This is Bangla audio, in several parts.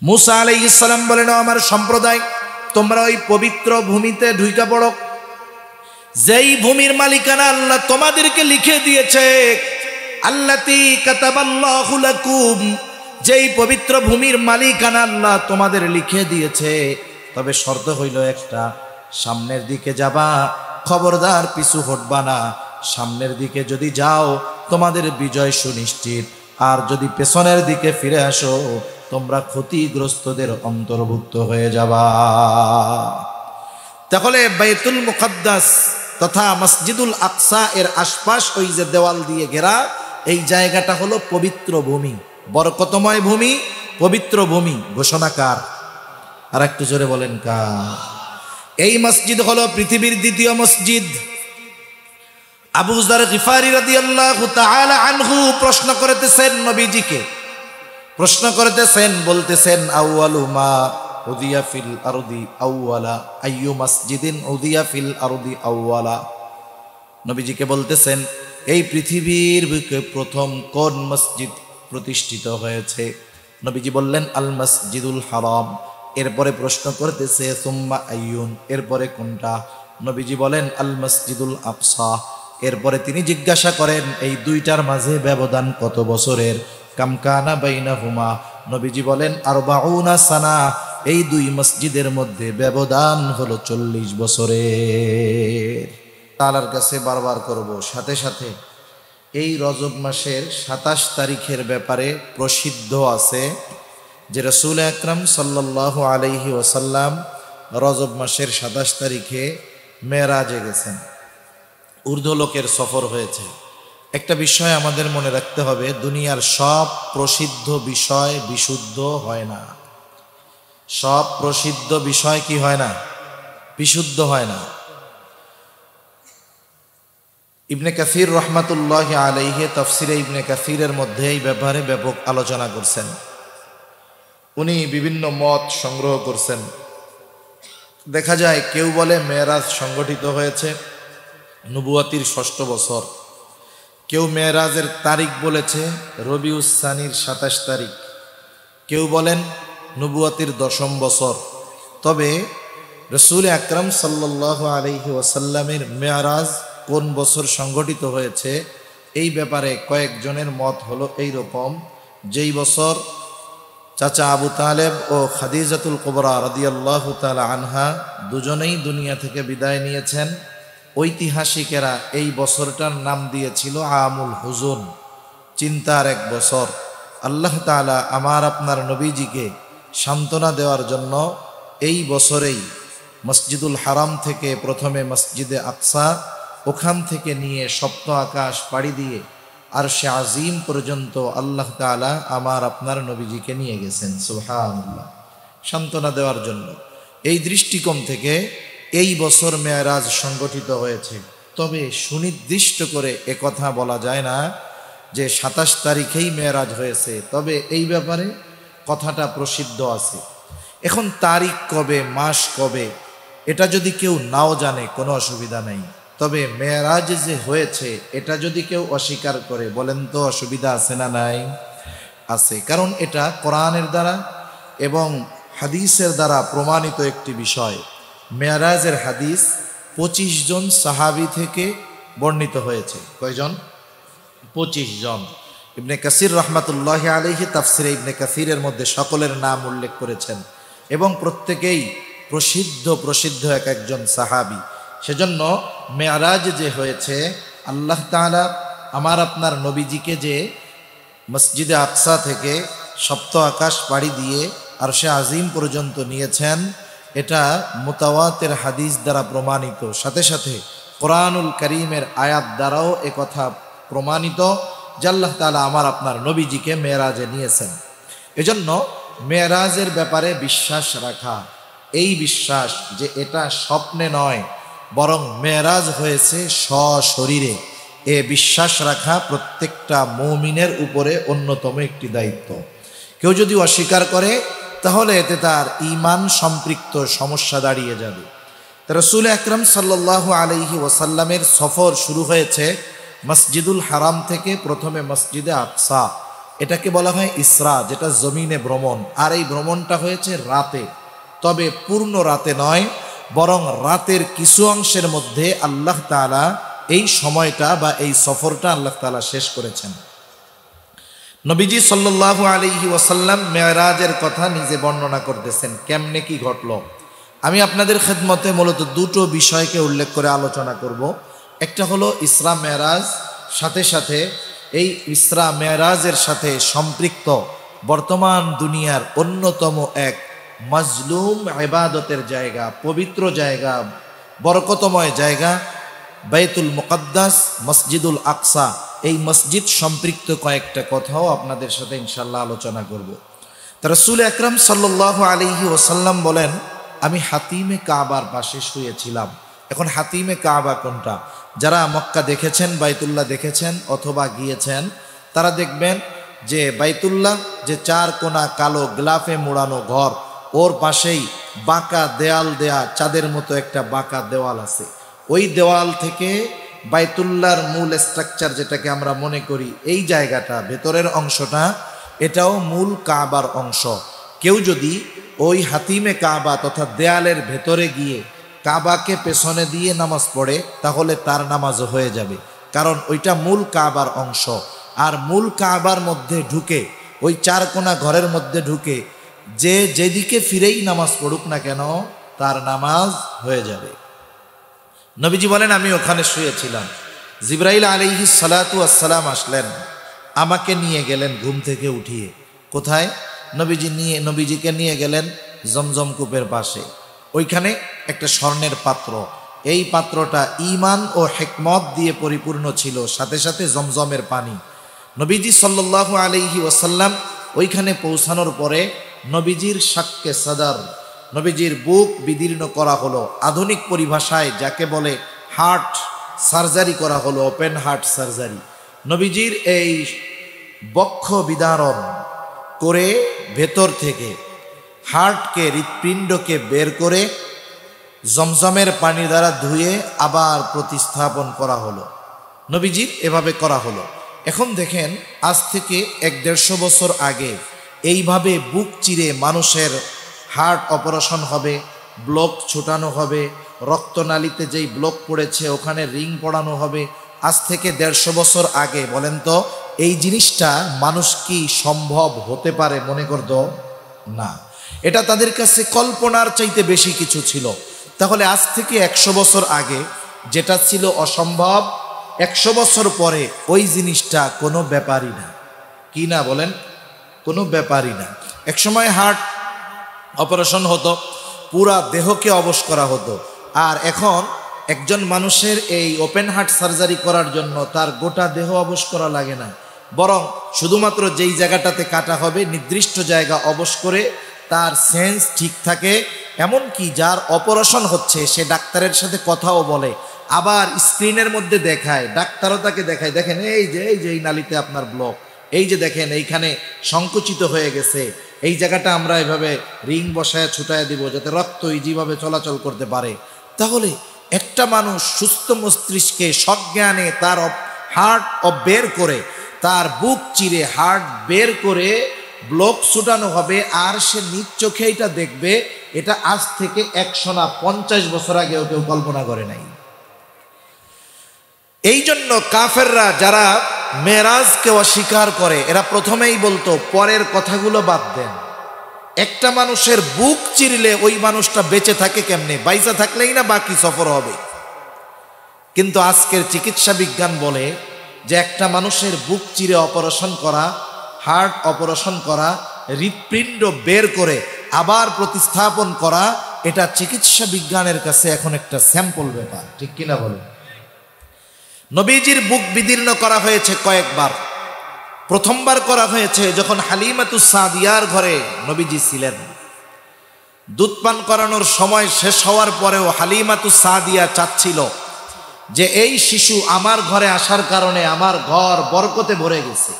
মুসা আলাইহিস সালাম বলেন, আমার সম্প্রদায়, তোমরা ওই পবিত্র ভূমিতে ঢুইকা পড়ো, যেই ভূমির মালিকানা আল্লাহ তোমাদেরকে লিখে দিয়েছে, আল্লাতী কাতাবাল্লাহু লাকুম, যেই পবিত্র ভূমির মালিকানা আল্লাহ তোমাদের লিখে দিয়েছে। তবে শর্ত হইল একটা, সামনের দিকে যাবা, খবরদার পিছু হটবা না। সামনের দিকে যদি যাও তোমাদের বিজয় সুনিশ্চিত, আর যদি পেছনের দিকে ফিরে আসো তোমরা ক্ষতিগ্রস্তদের অন্তর্ভুক্ত হয়ে যাবা। তাহলে বাইতুল মুকাদ্দাস তথা মসজিদুল আকসা এর আশপাশ ওই যে দেওয়াল দিয়ে ঘেরা এই জায়গাটা হলো পবিত্র ভূমি, বরকতময় ভূমি, পবিত্র ভূমি। ঘোষণাকার আর একটু জোরে বলেন কার? এই মসজিদ হলো পৃথিবীর দ্বিতীয় মসজিদ। আবু যর গিফারি রাদিয়াল্লাহু তাআলা আনহু প্রশ্ন করতেছেন নবীজিকে, প্রশ্ন করতেছেন, বলতেছেন, আউয়ালু মা উদিয়া ফিল আরদি আউয়ালা, আইয়ু মসজিদিন উদিয়া ফিল আরদি আউয়ালা। নবীজিকে বলতেছেন, এই পৃথিবীর বুকে প্রথম কোন মসজিদ প্রতিষ্ঠিত হয়েছে? নবীজি বললেন, আল মসজিদুল হারাম। এরপরে প্রশ্ন করতেছে, সুম্মা আইয়ুন, এরপরে কোনটা? নবীজি বলেন, আল মসজিদুল আকসা। এরপরে তিনি জিজ্ঞাসা করেন, এই দুইটার মাঝে ব্যবধান কত বছরের? কামকানা বাইনাহুমা। নবীজি বলেন, আরবাউনা সানা। এই দুই মসজিদের মধ্যে ব্যবধান হলো 40 বছরের। আল্লাহর কাছে বারবার করব, সাথে সাথে এই রজব মাসের 27 তারিখের ব্যাপারে প্রসিদ্ধ আছে যে রাসূল আকরাম সাল্লাল্লাহু আলাইহি ওয়াসাল্লাম রজব মাসের 27 তারিখে মেরাজে গেছেন, ঊর্ধ্বলোকের সফর হয়েছে। একটা বিষয় আমাদের মনে রাখতে হবে, দুনিয়ার সব প্রসিদ্ধ বিষয় বিশুদ্ধ হয় না। সব প্রসিদ্ধ বিষয় কি হয় না? বিশুদ্ধ হয় না। ইবনে কাসির রহমাতুল্লাহি আলাইহি তাফসিরে ইবনে কাসিরের মধ্যে এই ব্যাপারে ব্যাপক আলোচনা করছেন। উনি বিভিন্ন মত সংগ্রহ করছেন। দেখা যায় কেউ বলে মেরাজ সংগঠিত হয়েছে নবুয়াতির 6ষ্ঠ বছর, কেউ মেরাজের তারিখ বলেছে রবিউস সানির 27 তারিখ, কেউ বলেন নবুয়াতির 10ম বছর। তবে রাসূল আকরাম সাল্লাল্লাহু আলাইহি ওয়াসাল্লামের মেরাজ কোন বছর সংগঠিত হয়েছে এই ব্যাপারে কয়েকজনের মত হলো এই রকম, যেই বছর চাচা আবু তালেব ও খাদিজাতুল কুবরা রাদিয়াল্লাহু তাআলা আনহা দুজনেই দুনিয়া থেকে বিদায় নিয়েছেন, ঐতিহাসিকেরা এই বছরটার নাম দিয়েছিল আমুল হুজুন, চিন্তার এক বছর। আল্লাহ তাআলা আমার আপনার নবীজিকে সান্ত্বনা দেওয়ার জন্য এই বছরেই মসজিদুল হারাম থেকে প্রথমে মসজিদে আকসা, ওখান থেকে নিয়ে সপ্ত আকাশ পাড়ি দিয়ে আরশে আজিম পর্যন্ত আল্লাহ তাআলা আমার আপনার নবীজিকে নিয়ে গেছেন, সুবহানাল্লাহ, সান্ত্বনা দেওয়ার জন্য। এই দৃষ্টিকোণ থেকে এই বছর মেরাজ সংগঠিত হয়েছে। তবে সুনির্দিষ্ট করে একথা বলা যায় না যে 27 তারিখেই মেরাজ হয়েছে, তবে এই ব্যাপারে কথাটা প্রসিদ্ধ আছে। এখন তারিখ কবে, মাস কবে, এটা যদি কেউ নাও জানে কোনো অসুবিধা নেই। তবে মেরাজ যে হয়েছে এটা যদি কেউ অস্বীকার করে, বলেন তো অসুবিধা আছে না নাই? আছে। কারণ এটা কোরআনের দ্বারা এবং হাদিসের দ্বারা প্রমাণিত একটি বিষয়। মেরাজের হাদিস 25 জন সাহাবী থেকে বর্ণিত হয়েছে। কয়জন? 25 জন। ইবনে কাসির রহমাতুল্লাহি আলাইহি তাফসিরে ইবনে কাসিরের মধ্যে সকলের নাম উল্লেখ করেছেন এবং প্রত্যেকেই প্রসিদ্ধ এক একজন সাহাবী। সেজন্য মেরাজ যে হয়েছে, আল্লাহ তাআলা আমার আপনার নবীজিকে যে মসজিদে আকসা থেকে সপ্ত আকাশ পাড়ি দিয়ে আরশে আজিম পর্যন্ত নিয়েছেন, এটা মুতাওয়াতির হাদিস দ্বারা প্রমাণিত, সাথে সাথে কোরআনুল কারীমের আয়াত দ্বারাও একথা প্রমাণিত যে আল্লাহ তাআলা আমার আপনার নবীজিকে মেরাজে নিয়েছেন। এজন্য মেরাজের ব্যাপারে বিশ্বাস রাখা, এই বিশ্বাস যে এটা স্বপ্নে নয় বরং মেরাজ হয়েছে সশরীরে, এ বিশ্বাস রাখা প্রত্যেকটা মুমিনের উপরে অন্যতম একটি দায়িত্ব। কেউ যদি অস্বীকার করে তাহলে এতে তার ঈমান সম্পৃক্ত সমস্যা দাঁড়িয়ে যাবে। রাসূল আকরাম সাল্লাল্লাহু আলাইহি ওয়াসাল্লামের সফর শুরু হয়েছে মসজিদুল হারাম থেকে প্রথমে মসজিদে আকসা, এটাকে বলা হয় ইসরা, যেটা জমিনে ভ্রমণ। আর এই ভ্রমণটা হয়েছে রাতে, তবে পূর্ণ রাতে নয়, বরং রাতের কিছু অংশের মধ্যে আল্লাহ তাআলা এই সময়টা বা এই সফরটা আল্লাহ তাআলা শেষ করেছেন। নবীজি সাল্লাল্লাহু আলাইহি ওয়াসাল্লাম মেরাজের কথা নিজে বর্ণনা করতেছেন, কেমনে কি ঘটলো। আমি আপনাদের খেদমতে মূলত দুটো বিষয়কে উল্লেখ করে আলোচনা করব। একটা হলো ইসরা মেরাজ, সাথে সাথে এই ইসরা মেরাজের সাথে সম্পৃক্ত বর্তমান দুনিয়ার অন্যতম এক মাজলুম ইবাদতের জায়গা, পবিত্র জায়গা, বরকতময় জায়গা বাইতুল মুকাদ্দাস, মসজিদুল আকসা, এই মসজিদ সম্পৃক্ত কয়েকটা কথাও আপনাদের সাথে ইনশাল্লাহ আলোচনা করব। তা রাসূল আকরাম সাল্লাল্লাহু আলাইহি ওয়াসাল্লাম বলেন, আমি হাতিমে কাবার পাশে শুয়েছিলাম। এখন হাতিমে কাবা কোনটা? যারা মক্কা দেখেছেন, বাইতুল্লাহ দেখেছেন অথবা গিয়েছেন, তারা দেখবেন যে বাইতুল্লাহ যে চার কোনা কালো গ্লাফে মোড়ানো ঘর, ওর পাশেই বাঁকা দেয়াল দেয়া, চাঁদের মতো একটা বাঁকা দেওয়াল আছে। ওই দেওয়াল থেকে বাইতুল্লাহর মূল স্ট্রাকচার যেটাকে আমরা মনে করি, এই জায়গাটা ভেতরের অংশটা, এটাও মূল কাবার অংশ। কেউ যদি ওই হাতিমে কাবা তথা দেয়ালের ভেতরে গিয়ে কাবাকে পেছনে দিয়ে নামাজ পড়ে, তাহলে তার নামাজও হয়ে যাবে, কারণ ওইটা মূল কাবার অংশ। আর মূল কাবার মধ্যে ঢুকে, ওই চার কোনা ঘরের মধ্যে ঢুকে যে যেদিকে ফিরেই নামাজ পড়ুক না কেন, তার নামাজ হয়ে যাবে। নবীজি বলেন, আমি ওখানে শুয়েছিলাম। জিবরাইল আলাইহিস সালাতু ওয়াসসালাম আসলেন, আমাকে নিয়ে গেলেন ঘুম থেকে উঠিয়ে। কোথায়? নবীজিকে নিয়ে গেলেন জমজম কূপের পাশে। ওইখানে একটা স্বর্ণের পাত্র, এই পাত্রটা ঈমান ও হিকমত দিয়ে পরিপূর্ণ ছিল, সাথে সাথে জমজমের পানি। নবীজি সাল্লাল্লাহু আলাইহি ওয়াসাল্লাম ওইখানে পৌঁছানোর পরে নবীজির শাক্কে সাদার, নবীজির বুক বিদীর্ণ করা হলো। আধুনিক পরিভাষায় যাকে বলে হার্ট সার্জারি করা হলো, ওপেন হার্ট সার্জারি। নবীজির এই বক্ষ বিদারণ করে ভেতর থেকে হার্টকে, হৃৎপিণ্ডকে বের করে জমজমের পানি দ্বারা ধুয়ে আবার প্রতিস্থাপন করা হলো। নবীজির এভাবে করা হলো। এখন দেখেন, আজ থেকে 150 বছর আগে এইভাবে বুক চিরে মানুষের হার্ট অপারেশন হবে, ব্লক ছুটানো হবে, রক্তনালীতে যেই ব্লক পড়েছে ওখানে রিং পড়ানো হবে। আজ থেকে 150 বছর আগে বলেন তো, এই জিনিসটা মানুষ কি সম্ভব হতে পারে মনে করত? না, এটা তাদের কাছে কল্পনার চাইতে বেশি কিছু ছিল। তাহলে আজ থেকে 100 বছর আগে যেটা ছিল অসম্ভব, 100 বছর পরে ওই জিনিসটা কোনো ব্যাপারই না। কি না বলেন? কোনো ব্যাপারই না। একসময় হার্ট অপারেশন হতো, পুরা দেহকে অবশ করা হতো। আর এখন একজন মানুষের এই ওপেন হার্ট সার্জারি করার জন্য তার গোটা দেহ অবশ করা লাগে না, বরং শুধুমাত্র যেই জায়গাটাতে কাটা হবে নির্দিষ্ট জায়গা অবশ করে তার সেন্স ঠিক থাকে। এমনকি যার অপারেশন হচ্ছে সে ডাক্তারের সাথে কথাও বলে, আবার স্ক্রিনের মধ্যে দেখায়, ডাক্তারও তাকে দেখায়, দেখেন এই যে এই নালীতে আপনার ব্লক, এই যে দেখেন এইখানে সংকুচিত হয়ে গেছে, এই জায়গাটা আমরা এভাবে রিং বসায় ছুটায় দিব যাতে রক্ত ইজিভাবে চলাচল করতে পারে। তাহলে একটা মানুষ সুস্থ মস্তিষ্কে সজ্ঞানে তার হার্ট বের করে, তার বুক চিরে হার্ট বের করে ব্লক ছুটানো হবে, আর সে নিজ চোখে এটা দেখবে। এটা আজ থেকে 100 না 50 বছর আগেও কেউ কল্পনা করে নাই। এই জন্য কাফেররা যারা মেরাজকে অস্বীকার করে, এরা প্রথমেই বলতো পরের কথাগুলো বাদ দেন, একটা মানুষের বুক চিরলে ওই মানুষটা বেঁচে থাকে কেমনে, বাইসা থাকলেই না বাকি সফর হবে। কিন্তু আজকের চিকিৎসা বিজ্ঞান বলে যে একটা মানুষের বুক চিরে অপারেশন করা, হার্ট অপারেশন করা, হৃৎপিণ্ড বের করে আবার প্রতিস্থাপন করা, এটা চিকিৎসা বিজ্ঞানের কাছে এখন একটা স্যাম্পল ব্যাপার, ঠিক কিনা বলেন? নবীজির বুক বিদীর্ণ করা হয়েছে কয়েকবার। প্রথমবার করা হয়েছে যখন হালিমাতুস সাদিয়ার ঘরে নবীজি ছিলেন। দুধ পান করানোর সময় শেষ হওয়ার পরেও হালিমাতুস সাদিয়া চাচ্ছিল যে এই শিশু আমার ঘরে আসার কারণে আমার ঘর বরকতে ভরে গেছে,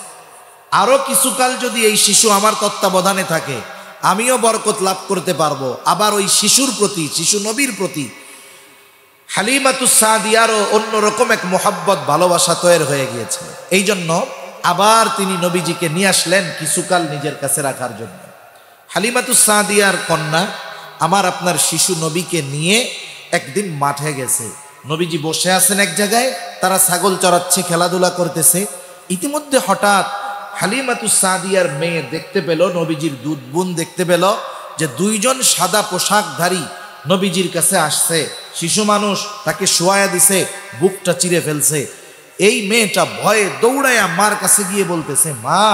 আরো কিছুকাল যদি এই শিশু আমার তত্ত্বাবধানে থাকে আমিও বরকত লাভ করতে পারবো। আবার ওই শিশুর প্রতি, শিশু নবীর প্রতি হালিমাতুস সাদিয়ারও অন্যরকম এক মোহাব্বত, ভালোবাসা তৈরি হয়ে গিয়েছে। এই জন্য আবার তিনি নবীজিকে নিয়ে আসলেন কিছুকাল নিজের কাছে রাখার জন্য। হালিমাতুস সাদিয়ার কন্যা আমার আপনার শিশু নবীকে নিয়ে একদিন মাঠে গেছে। নবীজি বসে আছেন এক জায়গায়, তারা ছাগল চড়াচ্ছে, খেলাধুলা করতেছে। ইতিমধ্যে হঠাৎ হালিমাতুস সাদিয়ার মেয়ে দেখতে পেল, নবীজির দুধ বোন দেখতে পেল যে দুইজন সাদা পোশাকধারী নবীজির কাছে আসছে। শিশু মানুষ, তাকে শোয়ায়া দিছে, বুকটা চিরে ফেলছে। এই মেয়েটা ভয়ে দৌড়ায়া মার কাছে গিয়ে বলতেছে, মা,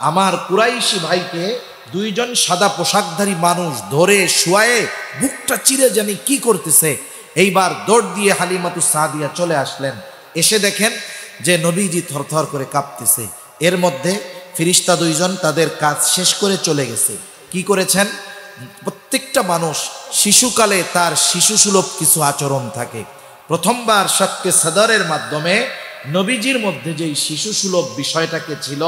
আমার কুরাইশি ভাইকে দুইজন সাদা পোশাকধারী মানুষ ধরে শোয়ায়ে বুকটা চিরে জানি কি করতেছে। এইবার দৌড় দিয়ে হালিমাতুস সাদিয়া চলে আসলেন। এসে দেখেন যে নবীজি থরথর করে কাঁপতেছে। এর মধ্যে ফিরিস্তা দুইজন তাদের কাজ শেষ করে চলে গেছে। কি করেছেন? প্রত্যেকটা মানুষ শিশুকালে তার শিশুসুলভ কিছু আচরণ থাকে। প্রথমবার শাক্কে সদরের মাধ্যমে নবীজির মধ্যে যেই শিশুসুলভ বিষয়টাকে ছিল,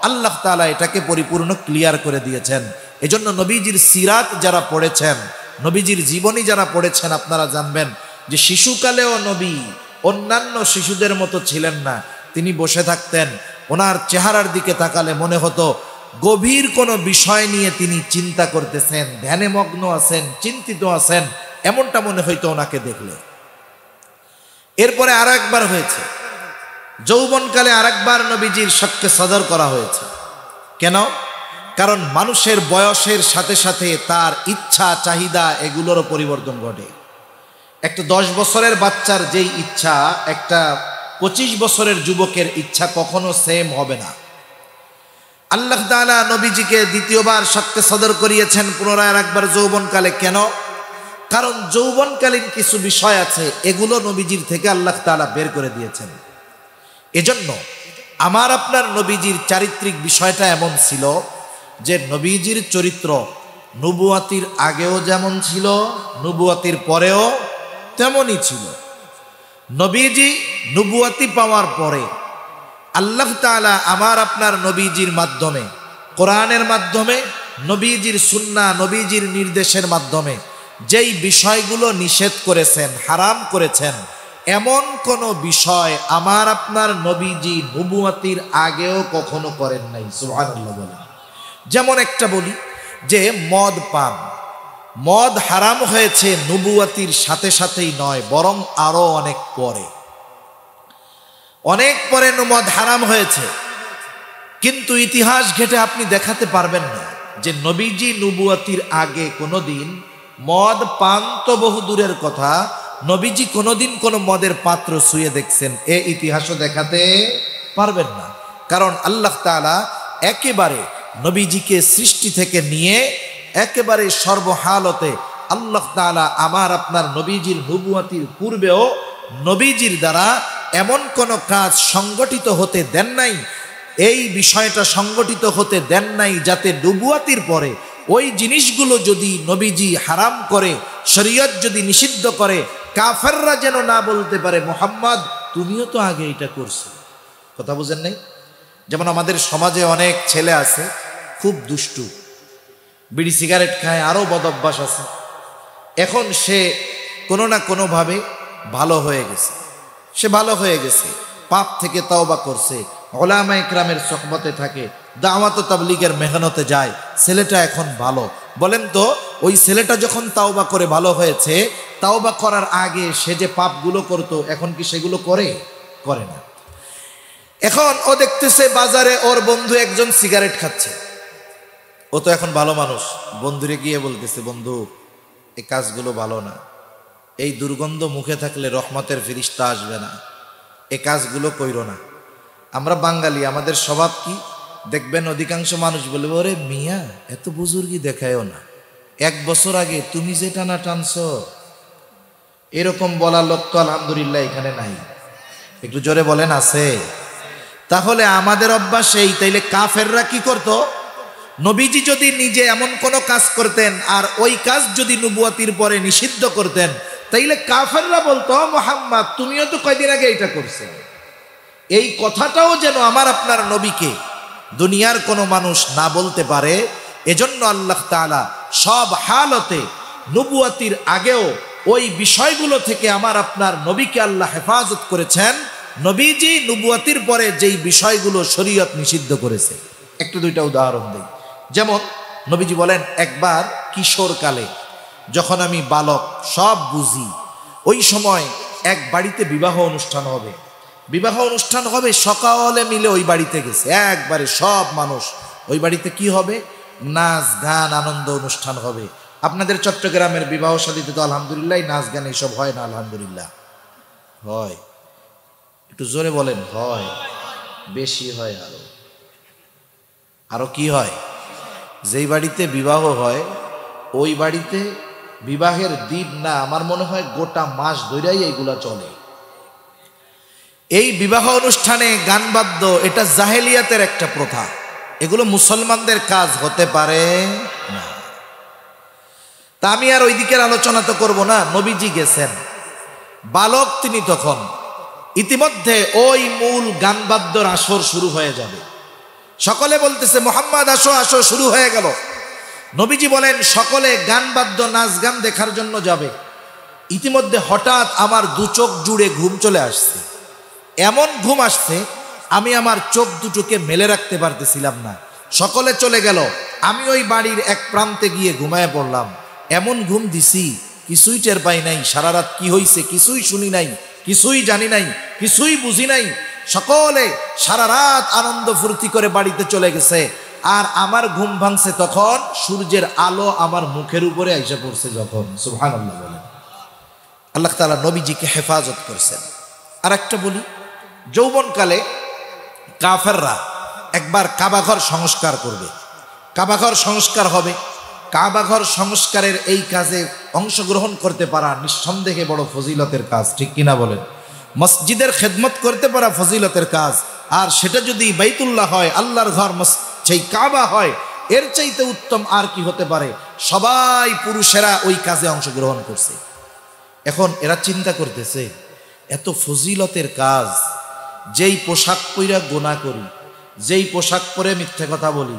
আল্লাহ তাআলা এটাকে পরিপূর্ণ ক্লিয়ার করে দিয়েছেন। এজন্য নবীজির সিরাত যারা পড়েছেন, নবীজির জীবনী যারা পড়েছেন, আপনারা জানবেন যে শিশুকালেও নবী অন্যান্য শিশুদের মতো ছিলেন না। তিনি বসে থাকতেন, ওনার চেহারার দিকে তাকালে মনে হতো গভীর কোনো বিষয় নিয়ে তিনি চিন্তা করতেছেন, ধ্যানে মগ্ন আছেন, চিন্তিত আছেন, এমনটা মনে হইতো ওনাকে দেখলে। এরপরে আর একবার হয়েছে, যৌবনকালে আরেকবার নবীজির শাক্কে সদর করা হয়েছে। কেন? কারণ মানুষের বয়সের সাথে সাথে তার ইচ্ছা চাহিদা এগুলোরও পরিবর্তন ঘটে। একটা 10 বছরের বাচ্চার যেই ইচ্ছা একটা 25 বছরের যুবকের ইচ্ছা কখনো সেম হবে না। আল্লাহ তাআলা নবীজিকে দ্বিতীয়বার শাক্কে সদর করিয়েছেন পুনরায় আরেকবার যৌবনকালে। কেন? কারণ যৌবনকালীন কিছু বিষয় আছে, এগুলো নবীজির থেকে আল্লাহ তাআলা বের করে দিয়েছেন। এজন্য আমার আপনার নবীজির চারিত্রিক বিষয়টা এমন ছিল যে নবীজির চরিত্র নবুয়াতির আগেও যেমন ছিল, নবুয়াতির পরেও তেমনই ছিল। নবীজি নবুয়াতি পাওয়ার পরে আল্লাহ তাআলা আমার আপনার নবীজির মাধ্যমে, কোরআনের মাধ্যমে, নবীজির সুন্নাহ, নবীজির নির্দেশের মাধ্যমে যেই বিষয়গুলো নিষেধ করেছেন, হারাম করেছেন, এমন কোন বিষয় আমার আপনার নবীজি নবুয়াতির আগেও কখনো করেন নাই। সুবহানাল্লাহ বলেন। যেমন একটা বলি যে মদ পান, মদ হারাম হয়েছে নবুয়াতির সাথে সাথেই নয়, বরং আরো অনেক পরে, অনেক পরে মদ হারাম হয়েছে। কিন্তু ইতিহাস ঘেটে আপনি দেখাতে পারবেন না যে নবীজি নবুয়াতির আগে কোনোদিন মদ পান তো বহু দূরের কথা, নবীজি কোনোদিন কোনো মদের পাত্র ছুঁয়ে দেখছেন, এ ইতিহাসও দেখাতে পারবেন না। কারণ আল্লাহ তাআলা একেবারে নবীজিকে সৃষ্টি থেকে নিয়ে একেবারে সর্বহালতে আল্লাহ তাআলা আমার আপনার নবীজির নবুয়াতির পূর্বেও নবীজির দ্বারা এমন কোন কাজ সংগঠিত হতে দেন নাই, এই বিষয়টা সংগঠিত হতে দেন নাই যাতে নবুয়াতির পরে ওই জিনিসগুলো যদি নবীজি হারাম করে, শরীয়ত যদি নিষিদ্ধ করে, কাফেররা যেন না বলতে পারে মুহাম্মদ তুমিও তো আগে এটা করছো। কথা বুঝেন নাই? যেমন আমাদের সমাজে অনেক ছেলে আছে খুব দুষ্টু, বিড়ি সিগারেট খায়, আরো বদ অভ্যাস আছে। এখন সে কোনো না কোনোভাবে ভালো হয়ে গেছে, সে ভালো হয়ে গেছে, পাপ থেকে তওবা করছে, উলামা ইকরামের সোহবতে থাকে, দাওয়াত ও তাবলীগের মেহনতে যায়, ছেলেটা এখন ভালো। বলেন তো ওই ছেলেটা যখন তাওবা করে ভালো হয়েছে, তাওবা করার আগে সে যে পাপগুলো করতো এখন কি সেগুলো করে? করে না। এখন ও দেখতেছে বাজারে ওর বন্ধু একজন সিগারেট খাচ্ছে, ও তো এখন ভালো মানুষ, বন্ধুরে গিয়ে বলতেছে, বন্ধু এই কাজগুলো ভালো না, এই দুর্গন্ধ মুখে থাকলে রহমতের ফিরিস্তা আসবে না, এই কাজগুলো কইরো না। আমরা বাঙালি, আমাদের স্বভাব কি দেখবেন, অধিকাংশ মানুষ বলবে ওরে মিয়া এত বুজুর্গি দেখায়ও না, 1 বছর আগে তুমি যে টানা টানছো, এরকম বলার লোক তো আলহামদুলিল্লাহ এখানে নাই। একটু জোরে বলেন আছে? তাহলে আমাদের অভ্যাস এই। তাইলে কাফেররা কি করতো? নবীজি যদি নিজে এমন কোনো কাজ করতেন আর ওই কাজ যদি নবুয়াতির পরে নিষিদ্ধ করতেন, তাইলে কাফেররা বলতো মুহাম্মদ তুমিও তো কয়দিন আগে এটা করছো। এই কথাটাও যেন আমার আপনার নবীকে দুনিয়ার কোনো মানুষ না বলতে পারে, এজন্য আল্লাহ তাআলা সব হালতে নবুয়াতির আগেও ওই বিষয়গুলো থেকে আমার আপনার নবীকে আল্লাহ হেফাজত করেছেন, নবীজি নবুয়তির পরে যেই বিষয়গুলো শরীয়ত নিষিদ্ধ করেছে, একটা দুইটা উদাহরণ দেই। যেমন নবীজি বলেন, একবার কিশোরকালে যখন আমি বালক, সব বুঝি, ওই সময় এক বাড়িতে বিবাহ অনুষ্ঠান হবে। বিবাহ অনুষ্ঠান হবে, সকালে মিলে ওই বাড়িতে গেছে, একবারে সব মানুষ ওই বাড়িতে কি হবে, নাচ গান আনন্দ অনুষ্ঠান হবে। আপনাদের চট্টগ্রামের বিবাহ শাদীতে তো আলহামদুলিল্লাহ নাচ গান এইসব হয় না? আলহামদুলিল্লাহ হয়। একটু জোরে বলেন। হয়, বেশি হয়। আরো কি হয়? যেই বাড়িতে বিবাহ হয় ওই বাড়িতে বিবাহের দিন না, আমার মনে হয় গোটা মাস ধরেই এইগুলা চলে। এই বিবাহ অনুষ্ঠানে গান বাদ্য, এটা জাহেলিয়াতের একটা প্রথা। এগুলো মুসলমানদের কাজ হতে পারে না। তা আমি আর ওই দিকের আলোচনা তো করব না। নবীজি গেছেন, বালক তিনি তখন। ইতিমধ্যে ওই মূল গান বাদ্যর আসর শুরু হয়ে যাবে। সকলে বলতেছে, মুহাম্মদ আসো আসো, শুরু হয়ে গেল। নবীজি বলেন, সকলে গান বাদ্য নাচ গান দেখার জন্য যাবে। ইতিমধ্যে হঠাৎ আমার দু চোখ জুড়ে ঘুম চলে আসছে। এমন ঘুম আসছে, আমি আমার চোখ দুটোকে মেলে রাখতে পারতেছিলাম না। সকলে চলে গেল, আমি ওই বাড়ির এক প্রান্তে গিয়ে ঘুমায় পড়লাম। এমন ঘুম দিছি, কিছুই টের পাই নাই। সারা রাত কি হইছে কিছুই শুনি নাই, কিছুই জানি নাই, কিছুই বুঝি নাই। সকলে সারা রাত আনন্দ ফুর্তি করে বাড়িতে চলে গেছে। আর আমার ঘুম ভাঙছে তখন সূর্যের আলো আমার মুখের উপরে এসে পড়ছে যখন। সুবহানাল্লাহ বলেন। আল্লাহ তাআলা নবীজিকে হেফাজত করেছেন। আর একটা বলি, যৌবনকালে কাফেররা একবার কাবাঘর সংস্কার করবে, কাবাঘর সংস্কার হবে। কাবাঘর সংস্কারের এই কাজে অংশগ্রহণ করতে পারা নিঃসন্দেহে বড় ফজিলতের কাজ, ঠিক কিনা বলেন? মসজিদের খেদমত করতে পারা ফজিলতের কাজ। আর সেটা যদি বাইতুল্লাহ হয়, আল্লাহর ঘর, সেই কাবা হয়, এর চাইতে উত্তম আর কি হতে পারে? সবাই পুরুষেরা ওই কাজে অংশগ্রহণ করছে। এখন এরা চিন্তা করতেছে, এত ফজিলতের কাজ, যেই পোশাক পরে গোনা করি, যেই পোশাক পরে মিথ্যে কথা বলি,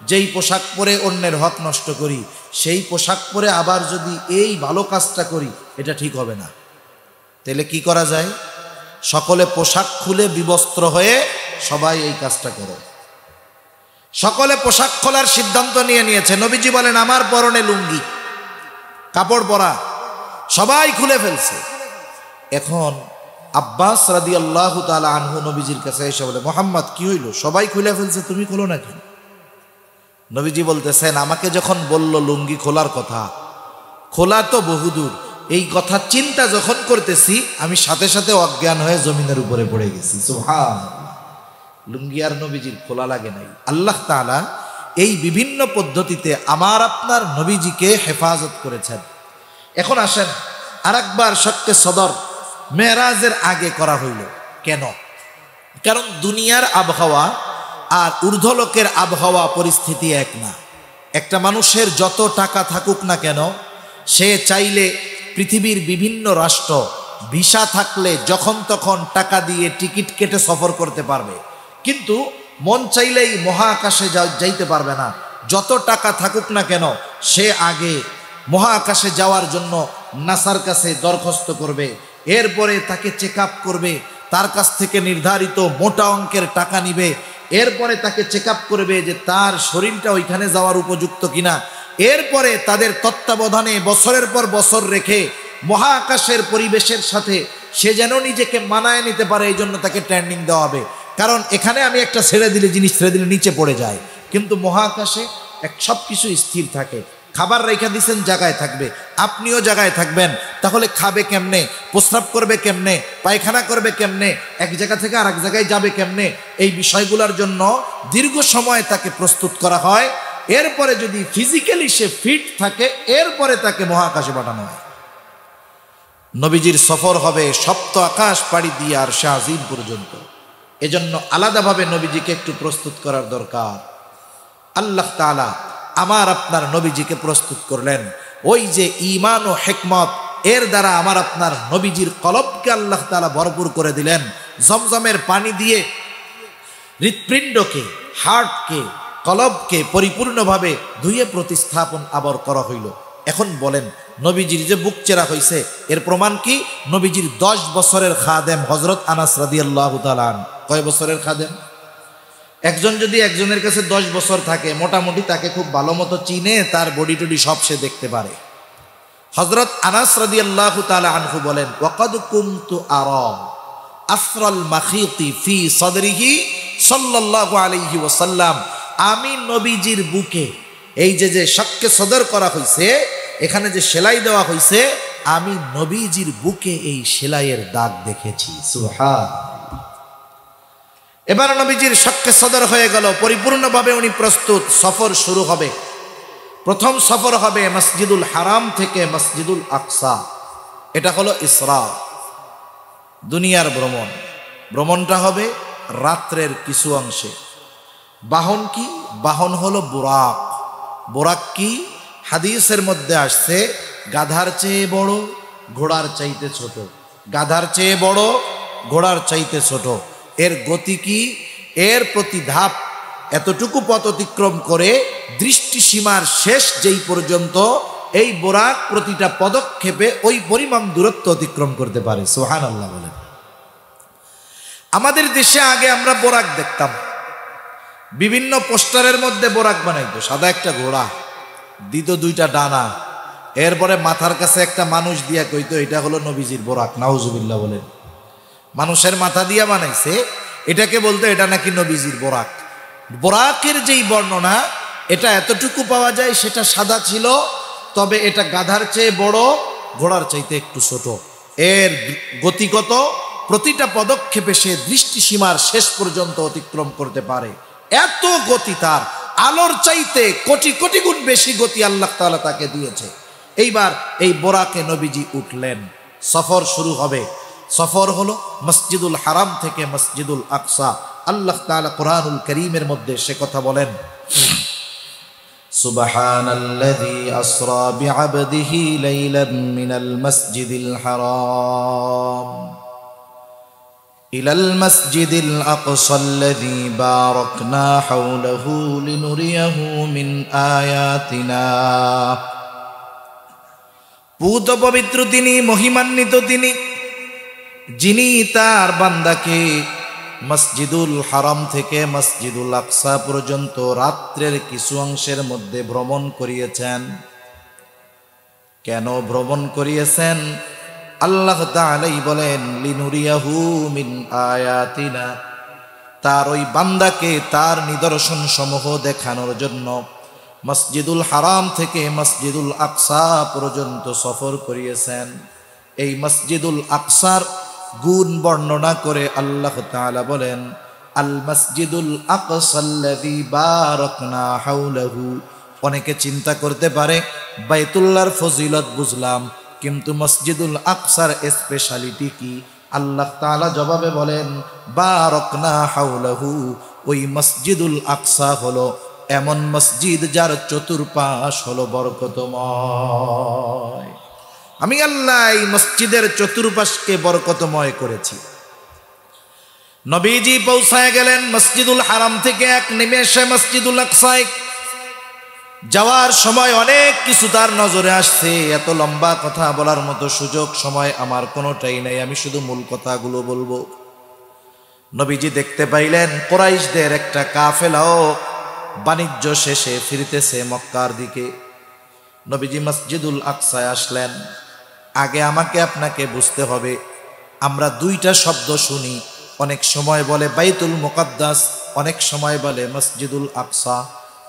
যেই পোশাক পরে অন্যের হক নষ্ট করি, সেই পোশাক পরে আবার যদি এই ভালো কাজটা করি, এটা ঠিক হবে না। তাহলে কি করা যায়? সকলে পোশাক খুলে বিবস্ত্র হয়ে সবাই এই কাজটা করো। সকলে পোশাক খোলার সিদ্ধান্ত নিয়েছে। নবীজি বলেন, আমার পরনে লুঙ্গি, কাপড় পরা, সবাই খুলে ফেলছে। এখন আব্বাস রাদিয়াল্লাহু তাআলা আনহু নবীজির কাছে এসে বলে, মুহাম্মদ কি হইল? সবাই খুলে ফেলছে, তুমি খোলো না কেন? নবীজি বলতেছেন, আমাকে যখন বলল লুঙ্গি খোলার কথা, খোলা তো বহুদূর, এই কথা চিন্তা যখন করতেছি আমি সাথে সাথে অজ্ঞান হয়ে জমিনের উপরে পড়ে গেছি। সুবহানাল্লাহ। লুঙ্গি আর নবীজির খোলা লাগে নাই। আল্লাহ তাআলা এই বিভিন্ন পদ্ধতিতে আমার আপনার নবীজিকে হেফাজত করেছেন। এখন আসেন, আরেকবার শক্কে সদর মেরাজের আগে করা হইল কেন? কারণ দুনিয়ার আবহাওয়া আর ঊর্ধ্বলোকের আবহাওয়া পরিস্থিতি এক না। একটা মানুষের যত টাকা থাকুক না কেন, সে চাইলে পৃথিবীর বিভিন্ন রাষ্ট্র ভিসা থাকলে যখন তখন টাকা দিয়ে টিকিট কেটে সফর করতে পারবে, কিন্তু মন চাইলেই মহাকাশে যাইতে পারবে না। যত টাকা থাকুক না কেন, সে আগে মহাকাশে যাওয়ার জন্য নাসার কাছে দরখাস্ত করবে, এরপরে তাকে চেক আপ করবে, তার কাছ থেকে নির্ধারিত মোটা অঙ্কের টাকা নিবে, এরপরে তাকে চেক আপ করবে যে তার শরীরটা ওইখানে যাওয়ার উপযুক্ত কিনা, এরপরে তাদের তত্ত্বাবধানে বছরের পর বছর রেখে মহাকাশের পরিবেশের সাথে সে যেন নিজেকে মানায় নিতে পারে, এই জন্য তাকে ট্রেনিং দেওয়া হবে। কারণ এখানে আমি একটা ছেড়ে দিলে, জিনিস ছেড়ে দিলে নিচে পড়ে যায়, কিন্তু মহাকাশে সব কিছু স্থির থাকে। খাবার রেখা দিচ্ছেন, জায়গায় থাকবে, আপনিও জায়গায় থাকবেন। তাহলে খাবে কেমনে, প্রস্রাব করবে কেমনে, পায়খানা করবে কেমনে, এক জায়গা থেকে আরেক জায়গায় যাবে কেমনে, এই বিষয়গুলোর জন্য দীর্ঘ সময় তাকে প্রস্তুত করা হয়। এরপরে যদি ফিজিক্যালি সে ফিট থাকে, এরপরে তাকে মহাকাশে পাঠানো হয়। নবীজির সফর হবে সপ্ত আকাশ পাড়ি দিয়ে আর শাহজিন পর্যন্ত। এজন্য আলাদাভাবে নবীজিকে একটু প্রস্তুত করার দরকার। আল্লাহ তাআলা আমার আপনার নবীজিকে প্রস্তুত করলেন ওই যে ঈমান ও হিকমত, এর দ্বারা আমার আপনার নবীজির কলবকে আল্লাহ তাআলা ভরপুর করে দিলেন। জমজমের পানি দিয়ে হৃৎপিণ্ডকে, হার্টকে, কলবকে পরিপূর্ণভাবে ধুয়ে প্রতিস্থাপন আবার করা হইল। এখন বলেন, নবীজির যে বুক চেরা হয়েছে এর প্রমাণ কি? নবীজির 10 বছরের খাদেম হযরত আনাস রাদিয়াল্লাহু তাআলা আনহু। কয় বছরের খাদেম? একজন যদি একজনের কাছে 10 বছর থাকে, মোটামুটি তাকে খুব ভালো মতো চিনে, তার বডি টডি সব সে দেখতে পারে। হযরত আনাস রাদিয়াল্লাহু তাআলা আনহু বলেন, ওয়াকাদ কুনতু আরা আসরাল মাখিতি ফি সাদরিহি সাল্লাল্লাহু আলাইহি ওয়াসাল্লাম, আমি নবীজির বুকে এই যে শাক্কে সদর করা হয়েছে, এখানে যে সেলাই দেওয়া হয়েছে, আমি নবীজির বুকে এই সেলাইয়ের দাগ দেখেছি। সুবহানাল্লাহ। এবার নবীজির শাক্কে সদর হয়ে গেল, পরিপূর্ণভাবে উনি প্রস্তুত, সফর শুরু হবে। প্রথম সফর হবে মসজিদুল হারাম থেকে মসজিদুল আকসা। এটা হলো ইসরা, দুনিয়ার ভ্রমণ। ভ্রমণটা হবে রাত্রের কিছু অংশে। বাহন কি? বাহন হলো বুরাক। বুরাক কি? হাদিসের মধ্যে আসছে, গাধার চেয়ে বড়, ঘোড়ার চাইতে ছোট। গাধার চেয়ে বড়, ঘোড়ার চাইতে ছোট। এর গতি কি? এর প্রতি ধাপ এতটুকু পথ অতিক্রম করে দৃষ্টিসীমার শেষ যেই পর্যন্ত, এই বোরাক প্রতিটা পদক্ষেপে ওই পরিমাণ দূরত্ব অতিক্রম করতে পারে। সুবহানাল্লাহ বলেন। আমাদের দেশে আগে আমরা বোরাক দেখতাম, বিভিন্ন পোস্টারের মধ্যে বোরাক বানাইতো, সাদা একটা ঘোড়া, দিত 2টা ডানা, এরপরে মাথার কাছে একটা মানুষ দিয়া কইতো এটা হলো নবীজির বোরাক। নাউজুবিল্লাহ বলেন। মানুষের মাথা দিয়া বানাইছে, এটাকে বলতো এটা নাকি নবীজির বোরাক। বোরাকের যেই বর্ণনা, এটা এতটুকু পাওয়া যায়, সেটা সাদা ছিল, তবে এটা গাধার চেয়ে বড়, ঘোড়ার চাইতে একটু ছোট। এর গতিগত প্রতিটা পদক্ষেপে সে দৃষ্টিসীমার শেষ পর্যন্ত অতিক্রম করতে পারে। এত গতি তার, আলোর চাইতে কোটি কোটি গুণ বেশি গতি আল্লাহ তাআলা তাকে দিয়েছে। এইবার এই বোরাকে নবীজি উঠলেন, সফর শুরু হবে। সফর হলো মসজিদুল হারাম থেকে মসজিদুল আকসা। আল্লাহ তাআলা কোরআনুল কারীমের মধ্যে সে কথা বলেন, সুবহানাল্লাযী আসরা বিআবদিহি লাইলাম মিনাল মাসজিদিল হারাম ইলাল মাসজিদিল আকসাল্লাযী বারাকনা হাওলাহু লিনুরিয়াহু মিন আয়াতিনা। পূত পবিত্র তিনি, মহিমান্বিত তিনি, যিনি তার বান্দাকে মসজিদুল হারাম থেকে মসজিদুল আকসা পর্যন্ত রাত্রের কিছু অংশের মধ্যে ভ্রমণ করিয়েছেন। কেন ভ্রমণ করিয়েছেন? আল্লাহ তাআলাই বলেন, লিনুরিয়াহু মিন আয়াতিনা, তার ওই বান্দাকে তার নিদর্শন সমূহ দেখানোর জন্য মসজিদুল হারাম থেকে মসজিদুল আকসা পর্যন্ত সফর করিয়েছেন। এই মসজিদুল আকসার গুণ বর্ণনা করে আল্লাহ তাআলা বলেন, আল মসজিদুল আকসাল্লাযী বারাকনা হাওলাহু। অনেকে চিন্তা করতে পারে বাইতুল্লাহর ফজিলত বুঝলাম, কিন্তু মসজিদুল আকসার স্পেশালিটি কি? আল্লাহ তাআলা জবাবে বলেন, বারাকনা হাওলাহু, ওই মসজিদুল আকসা হলো এমন মসজিদ যার চতুর্পাশ হলো বরকতময়। আমি আল্লাহ এই মসজিদের চতুর্পাশকে বরকতময় করেছি। নবীজি পৌঁছায় গেলেন মসজিদুল হারাম থেকে এক নিমেষে মসজিদুল আকসায়। যাওয়ার সময় অনেক কিছু তার নজরে আসছে, এত লম্বা কথা বলার মতো সুযোগ সময় আমার কোনোটাই নাই, আমি শুধু মূল কথাগুলো বলবো। নবীজি দেখতে পাইলেন কুরাইশদের একটা কাফেলাও বাণিজ্য শেষে ফিরতেছে মক্কার দিকে। নবীজি মসজিদুল আকসায় আসলেন। আগে আমাকে আপনাকে বুঝতে হবে, আমরা 2টা শব্দ শুনি, অনেক সময় বলে বাইতুল মুকাদ্দাস, অনেক সময় বলে মসজিদুল আকসা।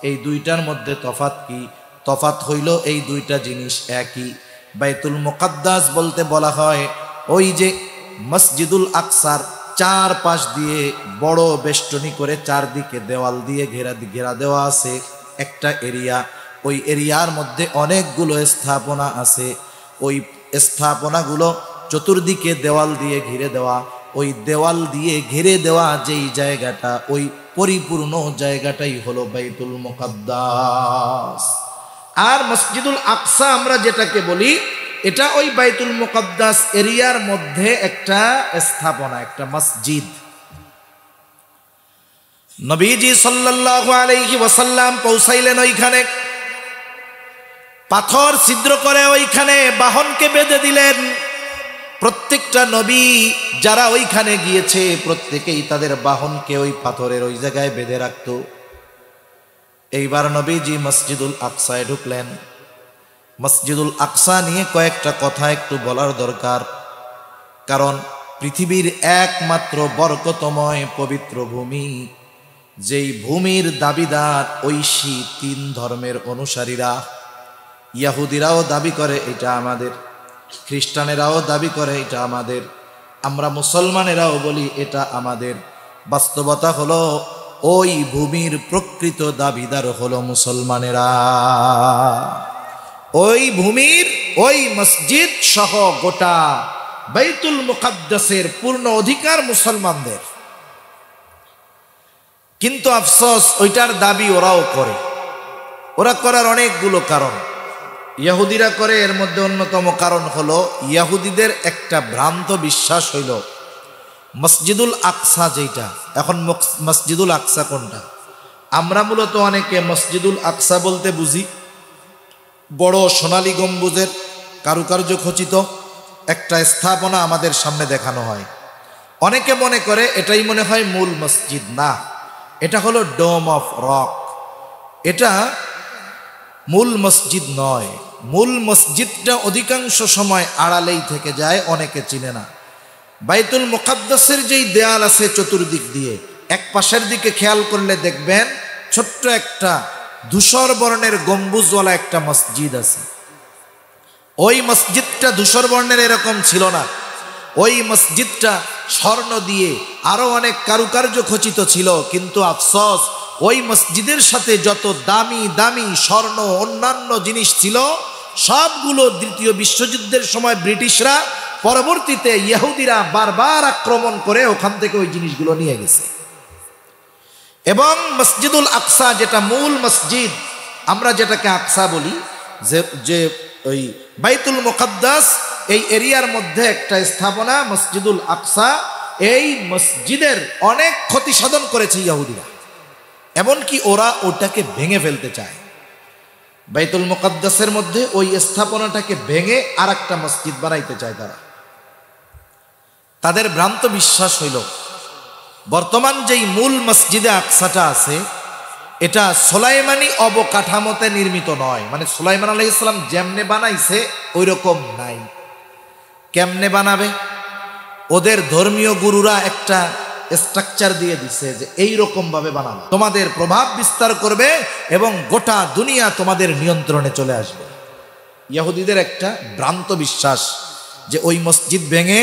এই 2টার মধ্যে তফাৎ কি? তফাৎ হইল এই 2টা জিনিস একই। বাইতুল মুকাদ্দাস বলতে বলা হয় ওই যে মসজিদুল আকসার 4 পাশ দিয়ে বড় বেষ্টনী করে চারদিকে দেওয়াল দিয়ে ঘেরা দেওয়া আছে একটা এরিয়া। ওই এরিয়ার মধ্যে অনেকগুলো স্থাপনা আছে। ওই স্থাপনাগুলো চতুর্দিকে দেওয়াল দিয়ে ঘিরে দেওয়া। ওই দেওয়াল দিয়ে ঘিরে দেওয়া যেই জায়গাটা, ওই পরিপূর্ণ জায়গাটাই হলো বাইতুল মুকাদ্দাস। আর মসজিদুল আকসা আমরা যেটাকে বলি, এটা ওই বাইতুল মুকাদ্দাস এরিয়ার মধ্যে একটা স্থাপনা, একটা মসজিদ। নবীজি সাল্লাল্লাহু আলাইহি ওয়াসাল্লাম পৌঁছাইলেন ওইখানে। পাথর ছিদ্র করে ওইখানে বাহনকে বেঁধে দিলেন। প্রত্যেকটা নবী যারা ওইখানে গিয়েছে প্রত্যেকেই তাদের বাহনকে ওই পাথরের ওই জায়গায় বেঁধে রাখত। এইবার নবীজি মসজিদুল আকসায় ঢুকলেন। মসজিদুল আকসা নিয়ে কয়েকটা কথা একটু বলার দরকার, কারণ পৃথিবীর একমাত্র বরকতময় পবিত্র ভূমি, যেই ভূমির দাবিদার ঐশী তিন ধর্মের অনুসারীরা। ইয়াহুদিরাও দাবি করে এটা আমাদের, খ্রিস্টানেরাও দাবি করে এটা আমাদের, আমরা মুসলমানেরাও বলি এটা আমাদের। বাস্তবতা হলো ওই ভূমির প্রকৃত দাবিদার হলো মুসলমানেরা। ওই ভূমির ওই মসজিদ সহ গোটা বাইতুল মুকাদ্দাসের পূর্ণ অধিকার মুসলমানদের। কিন্তু আফসোস ওইটার দাবি ওরাও করে। ওরা করার অনেকগুলো কারণ। ইহুদিরা করে, এর মধ্যে অন্যতম কারণ হলো ইহুদিদের একটা ভ্রান্ত বিশ্বাস হইল মসজিদুল আকসা যেটা, এখন মসজিদুল আকসা কোনটা? আমরা মূলত অনেকে মসজিদুল আকসা বলতে বুঝি বড় সোনালী গম্বুজের কারুকার্য খচিত একটা স্থাপনা আমাদের সামনে দেখানো হয়। অনেকে মনে করে এটাই মনে হয় মূল মসজিদ। না, এটা হলো ডোম অফ রক। এটা মূল মসজিদ নয়। মূল মসজিদটা অধিকাংশ সময় আড়ালেই থেকে যায়, অনেকে চিনে না। বাইতুল মুকাদ্দাসের যেই দেয়াল আছে চতুর্দিক দিয়ে, এক পাশের দিকে খেয়াল করলে দেখবেন ছোট্ট একটা ধূসর বর্ণের গম্বুজওয়ালা একটা মসজিদ আছে। ওই মসজিদটা ধূসর বর্ণের এরকম ছিল না। ওই মসজিদটা স্বর্ণ দিয়ে আরো অনেক কারুকার্য খচিত ছিল। কিন্তু আফসোস ওই মসজিদের সাথে যত দামি দামি স্বর্ণ অন্যান্য জিনিস ছিল সবগুলো দ্বিতীয় বিশ্বযুদ্ধের সময় ব্রিটিশরা, পরবর্তীতে ইহুদিরা বারবার আক্রমণ করে ওখান থেকে ওই জিনিসগুলো নিয়ে গেছে। এবং মসজিদুল আকসা যেটা মূল মসজিদ, আমরা যেটাকে আকসা বলি, যে ওই বাইতুল মুকাদ্দাস এই এরিয়ার মধ্যে একটা স্থাপনা মসজিদুল আকসা, এই মসজিদের অনেক ক্ষতি সাধন করেছে ইহুদিরা। এমনকি ওরা ওটাকে ভেঙে ফেলতে চায়। বাইতুল মুকাদ্দাসের মধ্যে ওই স্থাপনাটাকে ভেঙে আর একটা মসজিদ বানাইতে চায় তারা। তাদের ভ্রান্ত বিশ্বাস হইল বর্তমান যেই মূল মসজিদে আকসাটা আছে এটা সুলাইমানি অবকাঠামোতে নির্মিত নয়। মানে সুলাইমান আলাইহিস সালাম যেমনে বানাইছে ওই রকম নাই। কেমনে বানাবে? ওদের ধর্মীয় গুরুরা একটা স্ট্রাকচার দিয়ে দিছে যে এই রকম ভাবে বানানো, তোমাদের প্রভাব বিস্তার করবে এবং গোটা দুনিয়া তোমাদের নিয়ন্ত্রণে চলে আসবে। ইহুদিদের একটা ভ্রান্ত বিশ্বাস যে ওই মসজিদ ভেঙে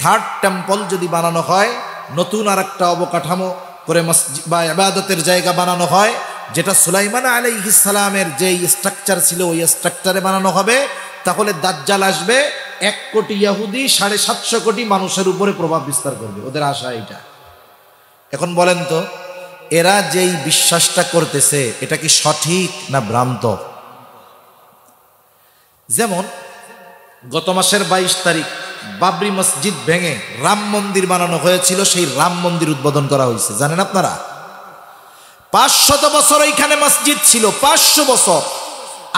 থার্ড টেম্পল যদি বানানো হয়, নতুন আর একটা অবকাঠামো করে মসজিদ বা ইবাদতের জায়গা বানানো হয়, যেটা সুলাইমান আলাইহিস সালামের যেই স্ট্রাকচার ছিল ওই স্ট্রাকচারে বানানো হবে, তাহলে দাজ্জাল আসবে, 1 কোটি ইহুদি 750 কোটি মানুষের উপরে প্রভাব বিস্তার করবে। ওদের আশা এটা। এখন বলেন তো, এরা যেই বিশ্বাসটা করতেছে এটা কি সঠিক না ভ্রান্ত? যেমন গত মাসের 22 তারিখ বাবরি মসজিদ ভেঙে রাম মন্দির বানানো হয়েছিল, সেই রাম মন্দির উদ্বোধন করা হয়েছে। জানেন আপনারা 500 বছর এইখানে মসজিদ ছিল। 500 বছর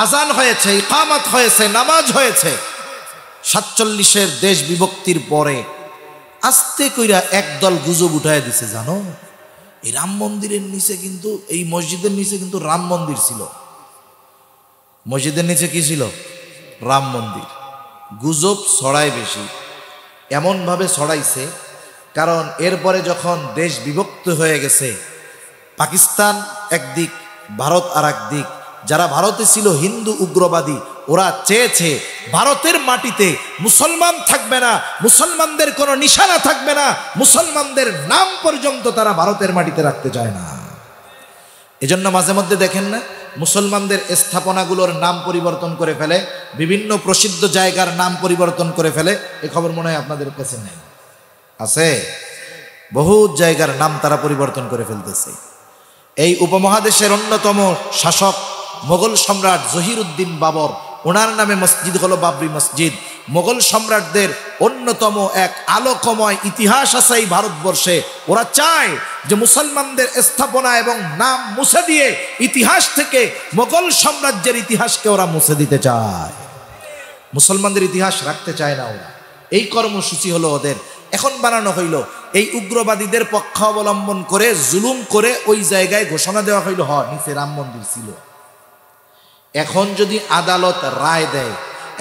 আজান হয়েছে, ইকামত হয়েছে, নামাজ হয়েছে। 47-এর দেশ বিভক্তির পরে আস্তে কইরা একদল গুজব উঠায় দিছে। জানো, এই রাম মন্দিরের নিচে কিন্তু, এই মসজিদের নিচে কিন্তু রাম মন্দির ছিল। মসজিদের নিচে কি ছিল? রাম মন্দির। গুজব ছড়ায় বেশি। এমনভাবে ছড়াইছে কারণ এরপরে যখন দেশ বিভক্ত হয়ে গেছে, পাকিস্তান একদিক, ভারত আর একদিক, যারা ভারতে ছিল হিন্দু উগ্রবাদী, ওরা চেয়েছে ভারতের মাটিতে মুসলমান থাকবে না, মুসলমানদের কোনো নিশানা থাকবে না, মুসলমানদের নাম পর্যন্ত তারা ভারতের মাটিতে রাখতে চায় না। এজন্য মাঝে মধ্যে দেখেন না, মুসলমানদের স্থাপনাগুলোর নাম পরিবর্তন করে ফেলে, বিভিন্ন প্রসিদ্ধ জায়গার নাম পরিবর্তন করে ফেলে। এই খবর মনে হয় আপনাদের কাছে নেই? আছে, বহু জায়গার নাম তারা পরিবর্তন করে ফেলতেছে। এই উপমহাদেশের অন্যতম শাসক মোগল সম্রাট জহিরুদ্দিন বাবর, ওনার নামে মসজিদ হলো বাবরি মসজিদ। মোগল সম্রাটদের অন্যতম এক আলোকময় ইতিহাস আছে এই ভারতবর্ষে। ওরা চায় যে মুসলমানদের স্থাপনা এবং নাম মুছে দিয়ে ইতিহাস থেকে মোগল সাম্রাজ্যের ইতিহাসকে ওরা মুছে দিতে চায়, মুসলমানদের ইতিহাস রাখতে চায় না ওরা। এই কর্মসূচি হলো ওদের। এখন বানানো হইল এই উগ্রবাদীদের পক্ষ অবলম্বন করে, জুলুম করে ওই জায়গায় ঘোষণা দেওয়া হইল নিচে রাম মন্দির ছিল। এখন যদি আদালত রায় দেয়,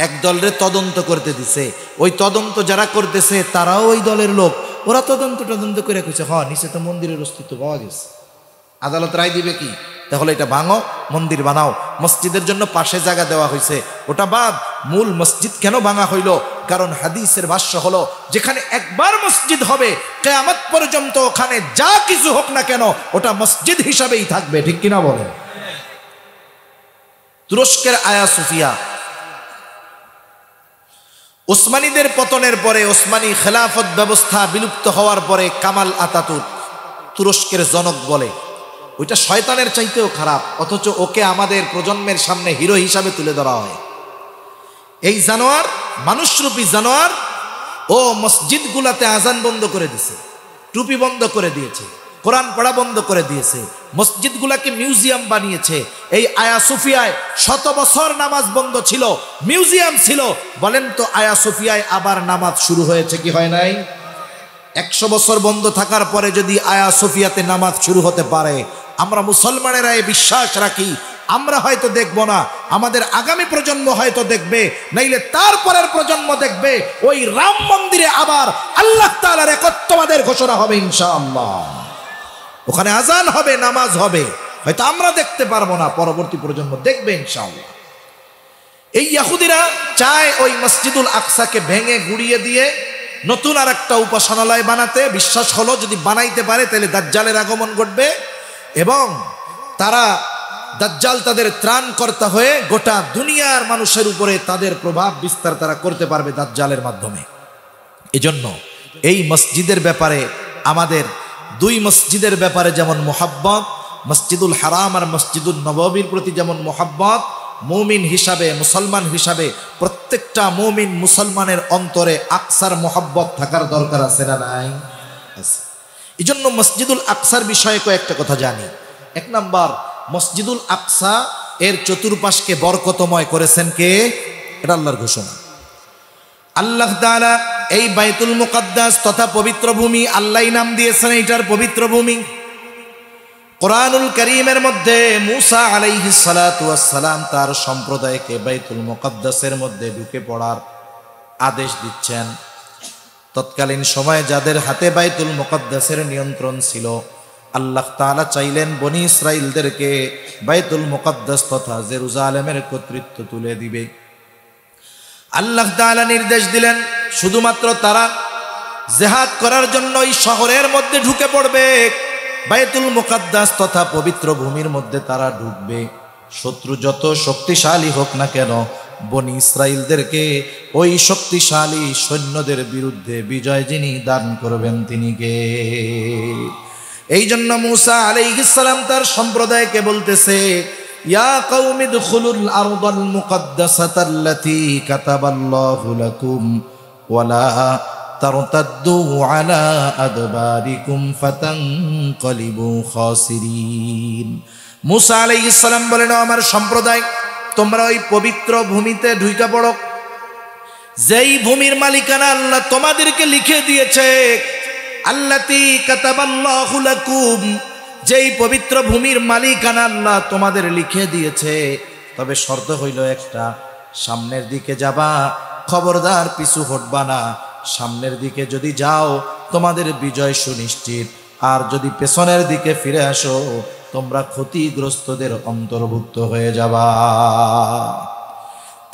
এক দলের তদন্ত করতে দিছে, ওই তদন্ত যারা করতেছে তারাও ওই দলের লোক, ওরা তদন্ত করে কইছে নিচে তো মন্দিরের অস্তিত্ব পাওয়া গেছে। আদালত রায় দিবে কি, তাহলে এটা ভাঙো, মন্দির বানাও। মসজিদের জন্য পাশে জায়গা দেওয়া হয়েছে, ওটা বাদ। মূল মসজিদ কেন ভাঙা হইল? কারণ হাদিসের ভাষ্য হলো যেখানে একবার মসজিদ হবে কিয়ামত পর্যন্ত ওখানে যা কিছু হোক না কেন ওটা মসজিদ হিসাবেই থাকবে। ঠিক কিনা বলেন? তুরস্কের আয়া সোফিয়া, ওসমানীদের পতনের পরে, ওসমানী খেলাফত ব্যবস্থা বিলুপ্ত হওয়ার পরে কামাল আতাতুর্ক তুরস্কের জনক বলে ওইটা শয়তানের চাইতেও খারাপ, অথচ ওকে আমাদের প্রজন্মের সামনে হিরো হিসাবে তুলে ধরা হয়। এই জানোয়ার, মানুষরূপী জানোয়ার, ও মসজিদগুলাতে আজান বন্ধ করে দিয়েছে, টুপি বন্ধ করে দিয়েছে, কোরআন পড়া বন্ধ করে দিয়েছে, মসজিদগুলাকে মিউজিয়াম বানিয়েছে। এই আয়া সোফিয়ায় 100 বছর নামাজ বন্ধ ছিল, মিউজিয়াম ছিল। বলেন তো আয়া সোফিয়ায় আবার নামাজ শুরু হয়েছে কি হয় নাই? 100 বছর বন্ধ থাকার পরে যদি আয়া সোফিয়াতে নামাজ শুরু হতে পারে, আমরা মুসলমানেরা এই বিশ্বাস রাখি, আমরা হয়তো দেখব না, আমাদের আগামী প্রজন্ম হয়তো দেখবে, নাইলে তারপরের প্রজন্ম দেখবে। ওই রাম মন্দিরে আবার আল্লাহ তাআলার একত্ববাদের ঘোষণা হবে ইনশাআল্লাহ। ওখানে আজান হবে, নামাজ হবে, হয়তো আমরা দেখতে পারবো না, পরবর্তী প্রজন্ম দেখবে ইনশাআল্লাহ। এই ইহুদিরা চায় ওই মসজিদুল আকসাকে ভেঙে গুড়িয়ে দিয়ে নতুন আর একটা উপাসনালয় বানাতে। বিশ্বাস হলো যদি বানাইতে পারে তাহলে দাজ্জালের আগমন ঘটবে এবং তারা দাজ্জাল তাদের ত্রাণকর্তা হয়ে গোটা দুনিয়ার মানুষের উপরে তাদের প্রভাব বিস্তার তারা করতে পারবে দাজ্জালের মাধ্যমে। এজন্য এই মসজিদের ব্যাপারে আমাদের 2 মসজিদের ব্যাপারে যেমন মোহাব্বত, মসজিদুল হারাম আর মসজিদুল নববীর প্রতি যেমন মোহাব্বত, মুমিন হিসাবে, মুসলমান হিসাবে প্রত্যেকটা মুমিন মুসলমানের অন্তরে আকসার মোহাব্বত থাকার দরকার আছে না নাই? এই জন্য মসজিদুল আকসার বিষয়ে কয়েকটা কথা জানি। 1 নাম্বার, মসজিদুল আকসা এর চতুর্পাশকে বরকতময় করেছেন কে? এটা আল্লাহর ঘোষণা। আল্লাহ তাআলা এই বাইতুল মুকাদ্দাস তথা পবিত্র ভূমি আল্লাহই নাম দিয়েছেন এইটার পবিত্র ভূমি। কোরআনুল কারীমের মধ্যে মুসা আলাইহিস সালাতু ওয়াস সালাম তার সম্প্রদায়কে বাইতুল মুকাদ্দাসের মধ্যে ঢুকে পড়ার আদেশ দিচ্ছেন। তৎকালীন সময়ে যাদের হাতে বাইতুল মুকাদ্দাসের নিয়ন্ত্রণ ছিল, আল্লাহ তাআলা চাইলেন বনি ইসরাইলদেরকে বাইতুল মুকাদ্দাস তথা জেরুজালেমের কর্তৃত্ব তুলে দিবে। আল্লাহ তাআলা নির্দেশ দিলেন শুধুমাত্র তারা জিহাদ করার জন্য এই শহরের মধ্যে ঢুকে পড়বে, বাইতুল মুকাদ্দাস তথা পবিত্র ভূমির মধ্যে তারা ঢুকবে। শত্রু যত শক্তিশালী হোক না কেন, বনি ইসরাইলদেরকে ওই শক্তিশালী সৈন্যদের বিরুদ্ধে বিজয় যিনি দান করবেন তিনি কে? এই জন্য মুসা আলাইহিস সালাম তার সম্প্রদায়কে বলতেছে, ইয়া কওমি দুখুলুল আরদাল মুকাদ্দাসাতাল্লাতী কাতাবাল্লাহু লাকুম ওয়ালা তারতাদ্দু আলা আদবারিকুম ফাতানকালিবু খাসিরিন। মুসা আলাইহিস সালাম বলেন, আমার সম্প্রদায়, তোমরা ওই পবিত্র ভূমিতে ঢুকে পড়ো, যেই ভূমির মালিকানা আল্লাহ তোমাদেরকে লিখে দিয়েছে। আল্লাতী কাতাবাল্লাহু লাকুম, যেই পবিত্র ভূমির মালিকানা আল্লাহ তোমাদের লিখে দিয়েছে। তবে শর্ত হইল একটা, সামনের দিকে যাবা, খবরদার পিছু হটবা না। সামনের দিকে যদি যাও তোমাদের বিজয় সুনিশ্চিত, আর যদি পেছনের দিকে ফিরে আসো তোমরা ক্ষতিগ্রস্তদের অন্তর্ভুক্ত হয়ে যাবা।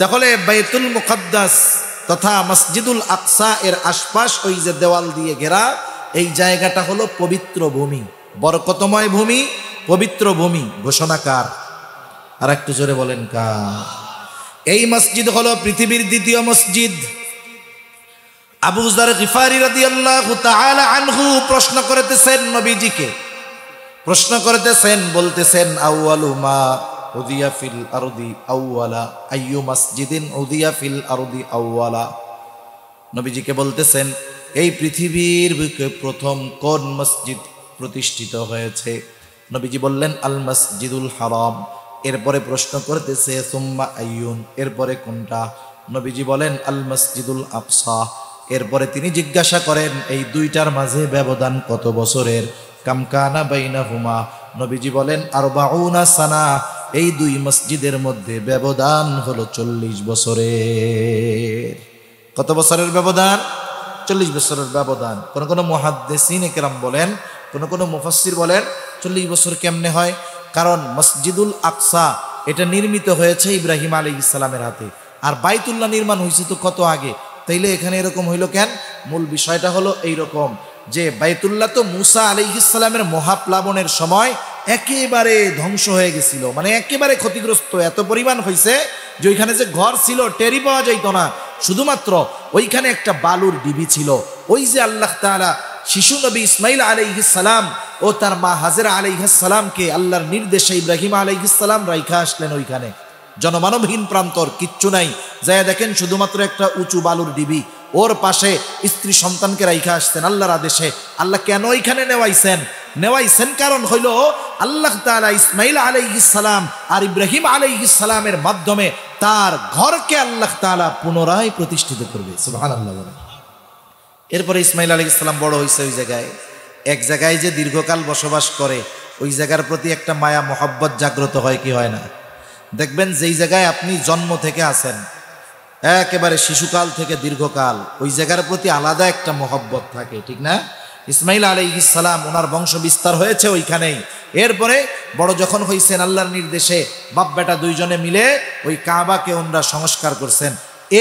তাহলে বাইতুল মুকাদ্দাস তথা মসজিদুল আকসা এর আশপাশ ওই যে দেওয়াল দিয়ে ঘেরা এই জায়গাটা হলো পবিত্র ভূমি, বরকতময় ভূমি, পবিত্র ভূমি। ঘোষণাকার আর একটু জোরে বলেন কার? এই মসজিদ হলো পৃথিবীর 2য় মসজিদ। আবু যর গিফারি রাদিয়াল্লাহু তাআলা আনহু প্রশ্ন করতেছেন নবীজিকে, প্রশ্ন করতেছেন, বলতেছেন, আউয়ালু মা উদিয়া ফিল আরদি আউয়ালা, আইয়ু মসজিদিন উদিয়া ফিল আরদি আউয়ালা। নবীজিকে বলতেছেন, এই পৃথিবীর বুকে প্রথম কোন মসজিদ প্রতিষ্ঠিত হয়েছে? নবীজি বললেন, আল মসজিদুল হারাম। এরপরে প্রশ্ন করতেছে, সুম্মা আইয়ুন, এরপরে কোনটা? নবীজি বলেন, আল মসজিদুল আকসা। এরপরে তিনি জিজ্ঞাসা করেন, এই দুইটার মাঝে ব্যবধান কত বছরের? কামকানা বাইনাহুমা। নবীজি বলেন, আরবাউনা সানা। এই দুই মসজিদের মধ্যে ব্যবধান হলো 40 বছরের। কত বছরের ব্যবধান? 40 বছরের ব্যবধান। কোন কোন মুহাদ্দিসিন কেরাম বলেন, কোন কোন মুফাসসির বলেন 40 বছর কেমনে হয়? কারণ মসজিদুল আকসা এটা নির্মিত হয়েছে ইব্রাহিম আলাইহিস সালামের হাতে, আর বাইতুল্লাহ নির্মাণ হয়েছে তো কত আগে। তাইলে এখানে এরকম হইল কেন? মূল বিষয়টা হলো এইরকম যে বাইতুল্লাহ তো মুসা আলাইহিস সালামের মহাপ্লাবনের সময় একেবারে ধ্বংস হয়ে গেছিল, মানে একেবারে ক্ষতিগ্রস্ত এত পরিমাণ হয়েছে যে ওইখানে যে ঘর ছিল টেরি পাওয়া যাইত না। শুধুমাত্র ওইখানে একটা বালুর ডিবি ছিল। ওই যে আল্লাহ তাআলা শিশু নবী ইসমাইল আলাইহিস সালাম ও তার মা হাজেরা আলাইহিস সালামকে আল্লাহর নির্দেশে ইব্রাহিম আলাইহিস সালাম রাইখা আসলেন ওইখানে। জনমানবহীন প্রান্তর, কিচ্ছু নাই। যায় দেখেন শুধুমাত্র একটা উঁচু বালুর ডিবি, ওর পাশে স্ত্রী সন্তানকে রাইখা আসছেন আল্লাহর আদেশে। আল্লাহ কেন ওইখানে নেওয়াইছেন কারণ হইল আল্লাহ তাআলা ইসমাইল আলাইহিস সালাম আর ইব্রাহিম আলাইহিস সালামের মাধ্যমে তার ঘরকে আল্লাহ তাআলা পুনরায় প্রতিষ্ঠিত করবে। সুবহানাল্লাহ। এরপরে ইসমাইল আলাইহিস সালাম বড় হয়েছে ওই জায়গায়। এক জায়গায় যে দীর্ঘকাল বসবাস করে ওই জায়গার প্রতি একটা মায়া মহব্বত জাগ্রত হয় কি হয় না? দেখবেন যেই জায়গায় আপনি জন্ম থেকে আছেন, একেবারে শিশুকাল থেকে দীর্ঘকাল, ওই জায়গার প্রতি আলাদা একটা মহব্বত থাকে, ঠিক না? ইসমাইল আলাইহিস সালাম ওনার বংশ বিস্তার হয়েছে ওইখানেই। এরপরে বড় যখন হয়েছেন আল্লাহর নির্দেশে বাপ বেটা দুইজনে মিলে ওই কাবাকে ওনারা সংস্কার করছেন।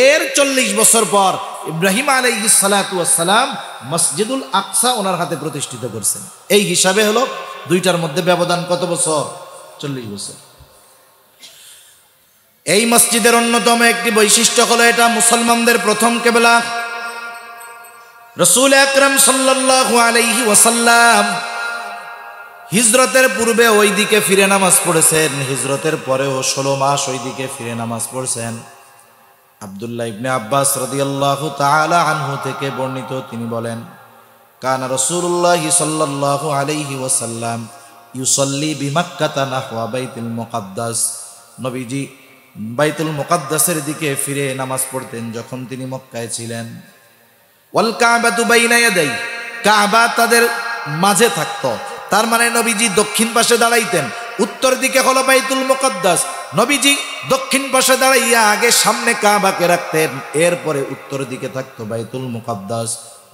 এর 40 বছর পর ইব্রাহিম আলাইহিস সালাতু ওয়াস সালাম মসজিদুল আকসা ওনার হাতে প্রতিষ্ঠিত করছেন। এই হিসাবে হলো দুইটার মধ্যে ব্যবধান কত বছর? 40 বছর। এই মসজিদের অন্যতম একটি বৈশিষ্ট্য হলো এটা মুসলমানদের প্রথম কিবলা। রাসূল আকরাম সাল্লাল্লাহু আলাইহি ওয়াসাল্লাম হিজরতের পূর্বে ওই দিকে ফিরে নামাজ পড়েছেন, হিজরতের পরেও 16 মাস ওই দিকে ফিরে নামাজ পড়ছেন। আব্দুল্লাহ ইবনে আব্বাস রাদিয়াল্লাহু তাআলা আনহু থেকে বর্ণিত, তিনি বলেন, কানা রাসূলুল্লাহ সাল্লাল্লাহু আলাইহি ওয়াসাল্লাম ইউসাল্লি বিমাক্কাতা নাহওয়া বাইতুল মুকাদ্দাস। নবীজি বাইতুল মুকাদ্দাসের দিকে ফিরে নামাজ পড়তেন যখন তিনি মক্কায় ছিলেন। ওয়াল কাবাতু বাইনা ইয়াদাই, কাবা তাদের মাঝে থাকতো। তার মানে নবীজি দক্ষিণ পাশে দাঁড়াইতেন, উত্তর দিকে হলো বাইতুল মুকাদ্দাস। নবীজি দক্ষিণ পাশে দাঁড়াইয়া আগে সামনে কাবাকে রাখতেন, এরপরে উত্তর দিকে থাকতো বাইতুল মুকাদ্দাস।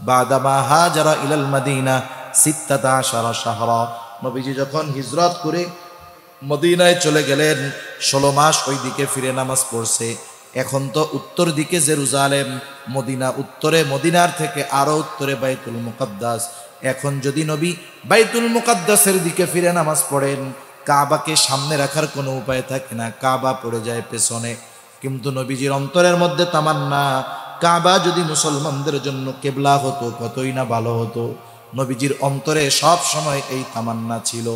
বাদামা হাজারা ইলাল মাদিনা 16 শাহরা, নবীজি যখন হিজরত করে মদিনায় চলে গেলেন 16 মাস ওই দিকে ফিরে নামাজ পড়ছে। এখন তো উত্তর দিকে জেরুজালেম, মদিনা উত্তরে, মদিনার থেকে আরো উত্তরে বাইতুল মুকাদ্দাস। এখন যদি নবী বাইতুল মুকাদ্দাসের দিকে ফিরে নামাজ পড়েন, কাবাকে সামনে রাখার কোনো উপায় থাকে না, কাবা পড়ে যায় পেছনে। কিন্তু নবীজির অন্তরের মধ্যে তামান্না, কাবা যদি মুসলমানদের জন্য কেবলা হতো কতই না ভালো হতো। নবীজির অন্তরে সব সময় এই তামান্না ছিল,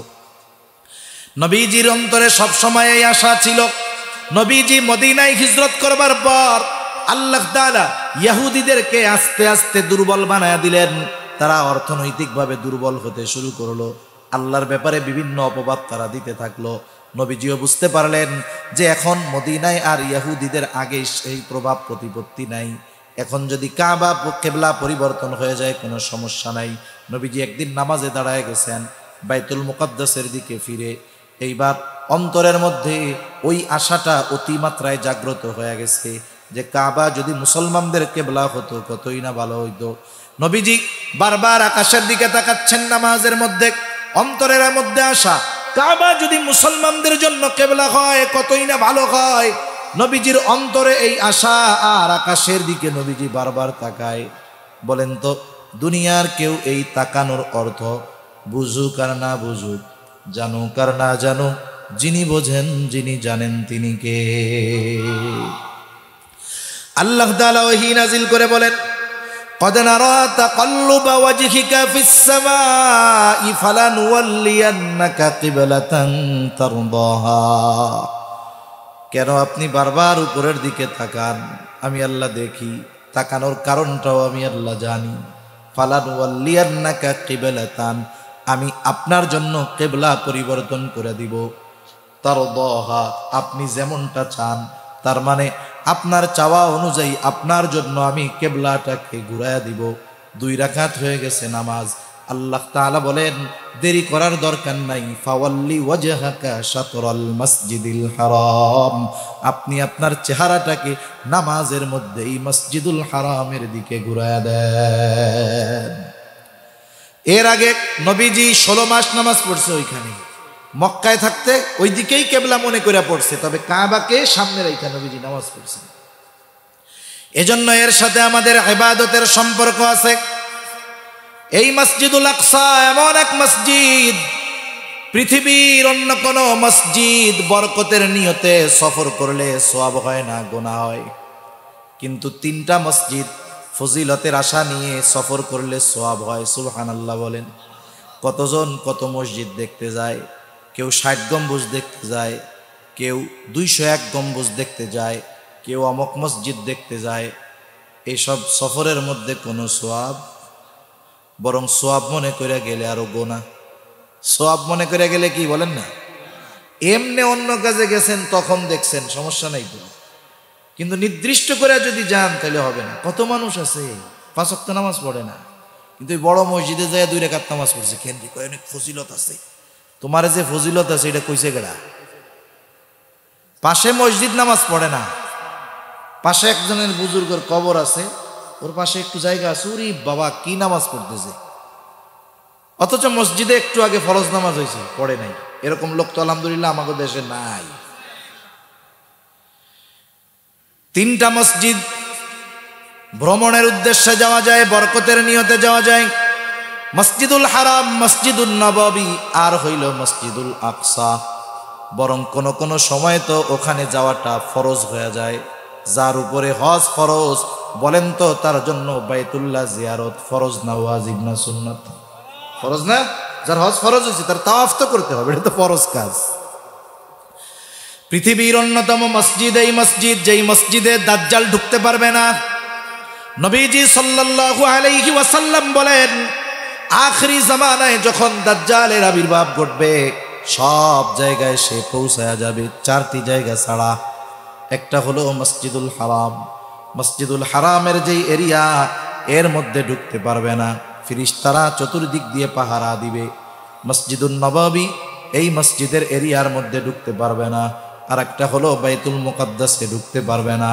নবীজির অন্তরে সব সময় এই আশা ছিল। নবীজি মদিনায় হিজরত করবার পর আল্লাহ তাআলা ইহুদিদেরকে আস্তে আস্তে দুর্বল বানায়া দিলেন। তারা অর্থনৈতিকভাবে দুর্বল হতে শুরু করলো, আল্লাহর ব্যাপারে বিভিন্ন অপবাদ তারা দিতে থাকলো। নবীজিও বুঝতে পারলেন যে এখন মদিনায় আর ইহুদিদের আগে সেই প্রভাব প্রতিপত্তি নাই। এখন যদি কাবা কিবলা পরিবর্তন হয়ে যায় কোনো সমস্যা নাই। নবীজি একদিন নামাজে দাঁড়ায় গেছেন বাইতুল মুকাদ্দাসের দিকে ফিরে। এইবার অন্তরের মধ্যে ওই আশাটা অতিমাত্রায় জাগ্রত হয়ে গেছে যে কাবা যদি মুসলমানদের কিবলা হতো কতই না ভালো হইতো। নবীজি বারবার আকাশের দিকে তাকাচ্ছেন নামাজের মধ্যে, অন্তরের মধ্যে আশা, কাবা যদি মুসলমানদের জন্য কিবলা হয় কতই না ভালো হয়। নবীজির অন্তরে এই আশা আর আকাশের দিকে নবীজি বারবার তাকায়। বলেন তো দুনিয়ার কেউ এই তাকানোর অর্থ বুঝুক আর না বুঝুক, জানুক আর না জানুক, যিনি বোঝেন যিনি জানেন তিনি কে? আল্লাহ তাআলা ওহী নাযিল করে বলেন, قد نرى تقلب وجهك في السماء فلنولينك قبلة ترضاها। কেন আপনি বারবার উপরের দিকে তাকান? আমি আল্লাহ দেখি তাকানোর কারণটাও আমি আল্লাহ জানি। ফালানুওয়াল্লিয়ান্নাকা কিবলাতান, আমি আপনার জন্য কিবলা পরিবর্তন করে দিব। তারদাহা, আপনি যেমনটা চান, তার মানে আপনার চাওয়া অনুযায়ী আপনার জন্য আমি কিবলাটাকে ঘুরায়া দিব। 2 রাকাত হয়ে গেছে নামাজ। আল্লাহ তাআলা বলেন দেরি করার দরকার নাই। ফাওয়াল্লি ওয়াজহাকা শাতরাল মসজিদিল হারাম, আপনি আপনার চেহারাটাকে নামাজের মধ্যে এই মসজিদুল হারামের দিকে ঘুরায়া দেন। এর আগে নবীজি 16 মাস নামাজ পড়ছে ওইখানে, মক্কায় থাকতে ওই দিকেই কেবলা মনে করে পড়ছে, তবে কাবাকে সামনে রেখে নবীজি নামাজ পড়ছে। এজন্য এর সাথে আমাদের ইবাদতের সম্পর্ক আছে। এই মসজিদুল আকসা এমন এক মসজিদ, পৃথিবীর অন্য কোন মসজিদ বরকতের নিয়তে সফর করলে সওয়াব হয় না, গুনাহ হয়। কিন্তু 3টা মসজিদ ফজিলতের আশা নিয়ে সফর করলে সওয়াব হয়। সুবহানাল্লাহ বলেন। কতজন কত মসজিদ দেখতে যায়, কেউ 60 গম্বুজ দেখতে যায়, কেউ 201 গম্বুজ দেখতে যায়, কেউ অমক মসজিদ দেখতে যায়। এইসব সফরের মধ্যে কোনো সওয়াব, বরং সওয়াব মনে করে গেলে আরো গুনাহ। সওয়াব মনে করে গেলে কি বলেন না, এমনি অন্য কাজে গেছেন তখন দেখছেন সমস্যা নাই তো, কিন্তু নির্দিষ্ট করে যদি যান তাহলে হবে না। কত মানুষ আছে 5 ওয়াক্ত নামাজ পড়ে না, কিন্তু বড় মসজিদে যায় 2 রাকাত নামাজ পড়ছে, কেন কয় অনেক ফজিলত আছে। তোমার যে ফজিলত আছে এটা কইছে গেড়া? পাশে মসজিদ নামাজ পড়ে না, পাশে একজনের বুজুর্গের কবর আছে, ওর পাশে একটু জায়গা আছে, ওরে বাবা কি নামাজ পড়তেছে। অথচ মসজিদে একটু আগে ফরজ নামাজ হয়েছে, পড়ে নাই। এরকম লোক তো আলহামদুলিল্লাহ আমাদের দেশে নাই। 3টা মসজিদ ভ্রমণের উদ্দেশ্যে যাওয়া যায়, বরকতের নিয়তে যাওয়া যায়। মসজিদুল হারাম, মসজিদুল নববী, আর হইল মসজিদুল আকসা। বরং কোন কোন সময় তো ওখানে যাওয়াটা ফরজ হয়ে যায়। যার উপরে হজ ফরজ, বলেন তো তার জন্য বাইতুল্লাহ জিয়ারত ফরজ না ওয়াজিব না সুন্নাত? ফরজ না? যার হজ ফরজ হয়েছে তার তাওয়াফ তো করতে হবে, এটা তো ফরজ কাজ। পৃথিবীর অন্যতম মসজিদ এই মসজিদ, যেই মসজিদে দাজ্জাল ঢুকতে পারবে না। নবীজি সাল্লাল্লাহু আলাইহি ওয়াসাল্লাম বলেন আখরি জামানায় যখন দাজ্জালের আবির্ভাব ঘটবে, সব জায়গায় সে পৌঁছায়া যাবে 4টি জায়গা ছাড়া। একটা হলো মসজিদুল হারাম। মসজিদুল হারামের যেই এরিয়া, এর মধ্যে ঢুকতে পারবে না, ফেরেশতারা চতুর্দিক দিয়ে পাহারা দিবে। মসজিদুল নববী, এই মসজিদের এরিয়ার মধ্যে ঢুকতে পারবে না। আর একটা হলো বাইতুল মুকাদ্দাসে ঢুকতে পারবে না।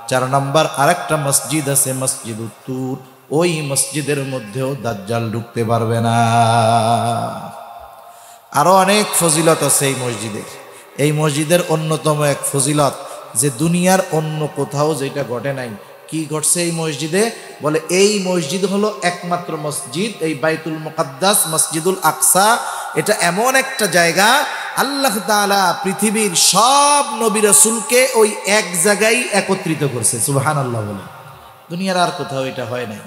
4 নম্বর আরেকটা মসজিদ আছে মসজিদুত তুর, ওই মসজিদের মধ্যেও দাজ্জাল ঢুকতে পারবে না। আরো অনেক ফজিলত আছে এই মসজিদের। এই মসজিদের অন্যতম এক ফজিলত যে দুনিয়ার অন্য কোথাও যেটা ঘটে নাই। কি ঘটছে এই মসজিদে? বলে এই মসজিদ হলো একমাত্র মসজিদ, এই বাইতুল মুকাদ্দাস মসজিদুল আকসা, এটা এমন একটা জায়গা আল্লাহ তাআলা পৃথিবীর সব নবী রাসূলকে ওই এক জায়গায় একত্রিত করছে। সুবহানাল্লাহ বলে। দুনিয়ার আর কোথাও এটা হয় নাই।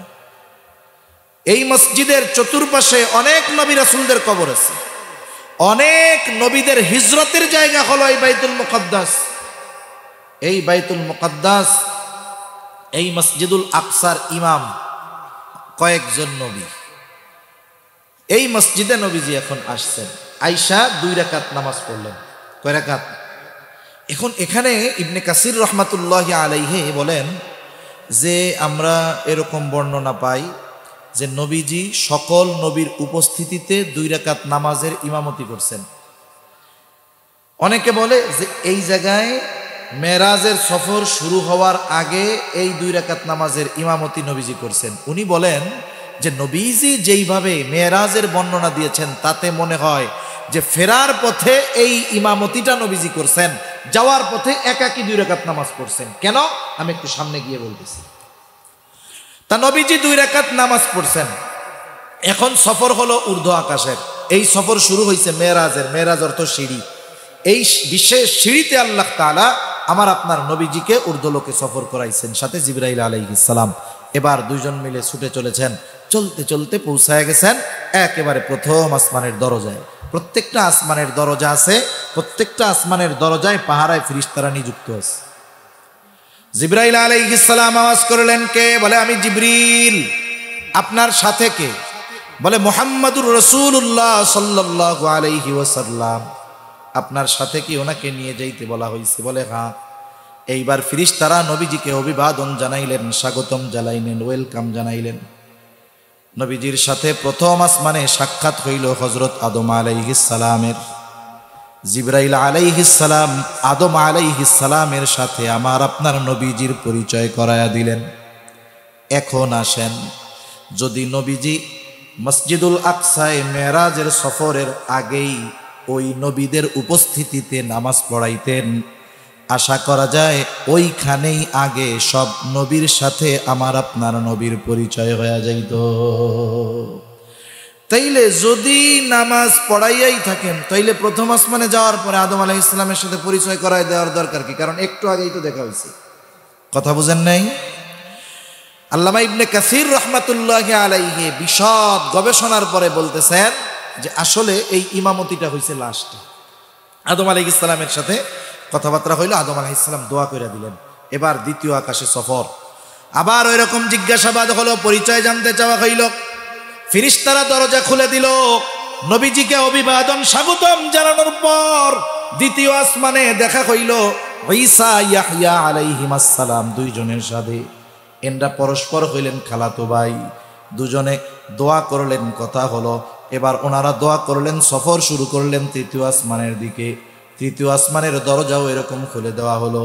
এই মসজিদের চতুর্পাশে অনেক নবী রাসূলদের কবর আছে, অনেক নবীদের হিজরতের জায়গা হলো এই বাইতুল মুকাদ্দাস। এই বাইতুল মুকাদ্দাস, এই মসজিদুল আকসার ইমাম কয়েকজন নবী। এই মসজিদে নবীজি এখন আসছেন, আয়েশা 2 রাকাত নামাজ পড়লেন। কয় রাকাত? এখন এখানে ইবনে কাসির রহমাতুল্লাহি আলাইহি বলেন যে আমরা এরকম বর্ণনা পাই যে নবীজি সকল নবীর উপস্থিতিতে 2 রাকাত নামাজের ইমামতি করছেন। অনেকে বলে যে এই জায়গায় মেরাজের সফর শুরু হওয়ার আগে এই 2 রাকাত নামাজের ইমামতি নবীজি করছেন। উনি বলেন যে নবীজি যেইভাবে মেরাজের বর্ণনা দিয়েছেন তাতে মনে হয় যে ফেরার পথে এই ইমামতিটা নবীজি করছেন, যাওয়ার পথে একাকী 2 রাকাত নামাজ পড়ছেন। কেন? আমি একটু সামনে গিয়ে বলতেছি। তা নবীজি 2 রাকাত নামাজ পড়ছেন। এখন সফর হলো ঊর্ধ্ব আকাশের। এই সফর শুরু হয়েছে মেরাজের। মেরাজ অর্থ সিঁড়ি। এই বিশেষ সিঁড়িতে আল্লাহ তাআলা আমার আপনার নবীজিকে ঊর্ধ্বলোকে সফর করাইছেন, সাথে জিবরাইল আলাইহিস সালাম। এবার 2 জন মিলে ছুটে চলেছেন। চলতে চলতে পৌঁছায় গেছেন একেবারে প্রথম আসমানের দরজায়। প্রত্যেকটা আসমানের দরজা আছে, প্রত্যেকটা আসমানের দরজায় পাহারায় ফেরেশতারা নিযুক্ত আছে। জিবরাইল আলাইহিস সালাম আওয়াজ করলেন, কে? বলে আমি জিবরিল। আপনার সাথে কে? বলে মুহাম্মাদুর রাসূলুল্লাহ সাল্লাল্লাহু আলাইহি ওয়াসাল্লাম। আপনার সাথে কি ওনাকে নিয়ে যাইতে বলা হয়েছে? বলে হ্যাঁ। এইবার ফেরেশতারা নবীজিকে অভিবাদন জানাইলেন, স্বাগতম জানাইলেন, ওয়েলকাম জানাইলেন। নবীজির সাথে প্রথম আসমানে সাক্ষাৎ হইল হযরত আদম আলাইহিস সালামের। জিবরাইল আলাইহিস সালাম আদম আলাইহিস সালামের সাথে আমার আপনার নবীজির পরিচয় করায়া দিলেন। এখন আসেন, যদি নবীজি মসজিদুল আকসায় মেরাজের সফরের আগেই ওই নবীদের উপস্থিতিতে নামাজ পড়াইতেন, আশা করা যায় ওইখানেই আগে সব নবীর সাথে আমার আপনার নবীর পরিচয় হয়ে যাইত। তাইলে যদি নামাজ পড়াইয়াই থাকেন, তাইলে প্রথম আসমানে যাওয়ার পরে আদম আলাইহিস সালামের সাথে পরিচয় করায় দেওয়ার দরকার কি? কারণ একটু আগেই তো দেখা হয়েছে। কথা বুঝেন নাই? আল্লামা ইবনে কাসির রাহমাতুল্লাহি আলাইহি বিশদ গবেষণার পরে বলতেছেন যে আসলে এই ইমামতিটা হয়েছে লাস্টে। আদম আলাইহিস সালামের সাথে কথাবার্তা হইল, আদম আলাইহিস সালাম দোয়া করে দিলেন। এবার দ্বিতীয় আকাশে সফর, আবার ওই রকম জিজ্ঞাসাবাদ হলো, পরিচয় জানতে চাওয়া হইল। ফেরেশতারা দরজা খুলে দিল। নবীজিকে অভিবাদন স্বাগতম জানানোর পর দ্বিতীয় আসমানে দেখা হইল ঈসা ইয়াহইয়া আলাইহিমাস সালাম দুইজনের সাথে। এনরা পরস্পর হইলেন খালাতো ভাই। দুজনে দোয়া করলেন, কথা হলো। এবার ওনারা দোয়া করলেন, সফর শুরু করলেন তৃতীয় আসমানের দিকে। তৃতীয় আসমানের দরজাও এরকম খুলে দেওয়া হলো,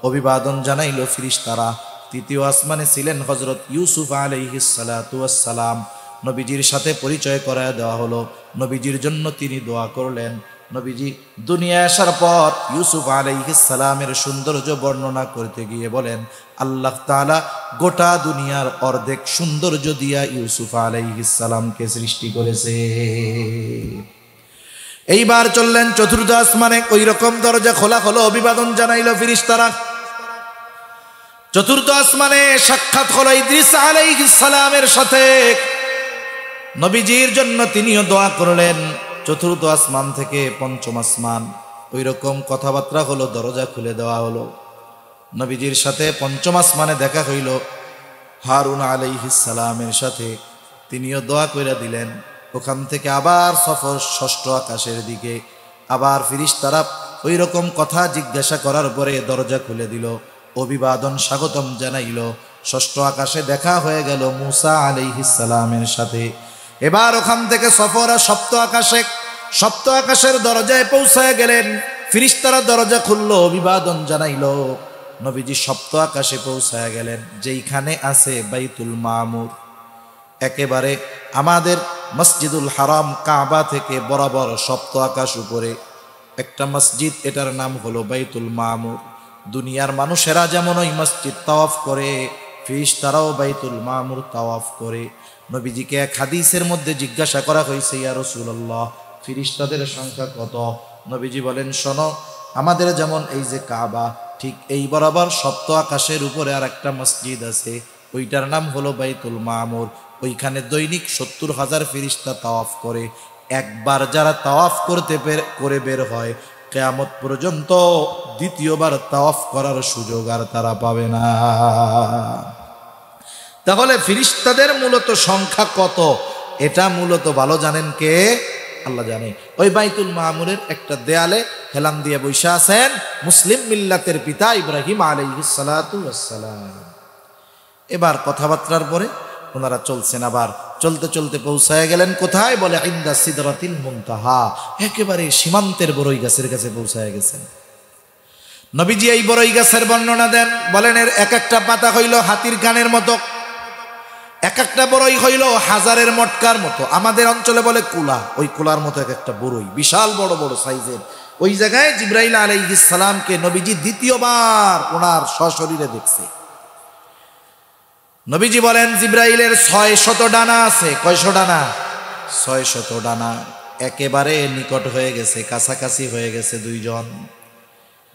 অভিবাদন জানাইল ফেরেশতারা। তৃতীয় আসমানে ছিলেন হযরত ইউসুফ আলাইহিস সালাতু ওয়াস সালাম। নবীজির সাথে পরিচয় করায় দেওয়া হলো। নবীজির জন্য তিনি দোয়া করলেন। নবীজি দুনিয়ায় আসার পর ইউসুফ আলাইহিস সালামের সৌন্দর্য বর্ণনা করতে গিয়ে বলেন, আল্লাহ তাআলা গোটা দুনিয়ার অর্ধেক সৌন্দর্য দিয়া ইউসুফ আলাইহিস সালামকে সৃষ্টি করেছে। এইবার চললেন চতুর্থ আসমানে, ওই রকম দরজা খোলা হলো, অভিবাদন জানাইল ফেরেশতারা। চতুর্থ আসমানে সাক্ষাৎ হলো ইদ্রিস আলাইহিস সালামের সাথে। নবীজির জন্য তিনিও দোয়া করলেন। চতুর্থ আসমান থেকে পঞ্চম আসমান, ওই রকম কথাবার্তা হলো, দরজা খুলে দেওয়া হলো। নবীজির সাথে পঞ্চম আসমানে দেখা হইল হারুন আলাইহিস সালামের সাথে, তিনিও দোয়া কইরা দিলেন। ওখান থেকে আবার সফর ষষ্ঠ আকাশের দিকে। আবার ফেরেশতারা ওই রকম কথা জিজ্ঞাসা করার পরে দরজা খুলে দিল, অভিবাদন স্বাগতম জানাইল। ষষ্ঠ আকাশে দেখা হয়ে গেল মূসা আলাইহিস সালামের সাথে। এবার ওখান থেকে সফর সপ্ত আকাশে। সপ্ত আকাশের দরজায় পৌঁছায় গেলেন। ফেরেশতারা দরজা খুলল, অভিবাদন জানাইল। নবীজি সপ্ত আকাশে পৌঁছায় গেলেন, যেইখানে আছে বাইতুল মামুর। একেবারে আমাদের মসজিদুল হারাম কাবা থেকে বরাবর সপ্ত আকাশ উপরে একটা মসজিদ, এটার নাম হলো বাইতুল মামুর। দুনিয়ার মানুষেরা যেমন ওই মসজিদ তাওয়াফ করে, ফেরেশতারাও বাইতুল মামুর তাওয়াফ করে। নবীজিকে এক হাদিসের মধ্যে জিজ্ঞাসা করা হয়েছে, ইয়া রাসূলুল্লাহ, ফেরেশতাদের সংখ্যা কত? নবীজি বলেন, শোনো, আমাদের যেমন এই যে কাবা, ঠিক এই বরাবর সপ্ত আকাশের উপরে আর একটা মসজিদ আছে, ওইটার নাম হলো বাইতুল মামুর। ওইখানে দৈনিক ৭০,০০০ ফেরেশতা তাওয়াফ করে। একবার যারা তাওয়াফ করে বের হয়, কিয়ামত পর্যন্ত দ্বিতীয়বার তাওয়াফ করার সুযোগ আর তারা পাবে না। তাহলে ফেরেশতাদের মূলত সংখ্যা কত, এটা মূলত ভালো জানেন কে? আল্লাহ জানে। ওই বাইতুল মামুরের একটা দেয়ালে হেলান দিয়ে বসে আছেন মুসলিম মিল্লাতের পিতা ইব্রাহিম আলাইহিস সালাতু ওয়াস সালাম। এবার কথাবার্তার পরে ওনারা চলছেন, আবার চলতে চলতে পৌঁছায় গেলেন কোথায়? বলে ইনদা সিদরাতিল মুনতাহা, একেবারে সীমান্তের বড়ই গাছের কাছে পৌঁছায় গেছেন। নবীজি এই বড়ই গাছের বর্ণনা দেন, বলেন এর এক একটা পাতা হইল হাতির কানের মতো, এক একটা বড়ই হইল হাজারের মটকার মতো। আমাদের অঞ্চলে বলে কুলা, ওই কুলার মতো এক একটা বড়ই, বিশাল বড় বড় সাইজের। ওই জায়গায় জিবরাইল আলাইহিস সালামকে নবীজি দ্বিতীয়বার ওনার সশরীরে দেখছে। নবীজি বলেন জিবরাইলের ৬০০ ডানা আছে। কয়শো ডানা? ৬০০ ডানা। একেবারে নিকট হয়ে গেছে, কাছাকাছি হয়ে গেছে দুইজন।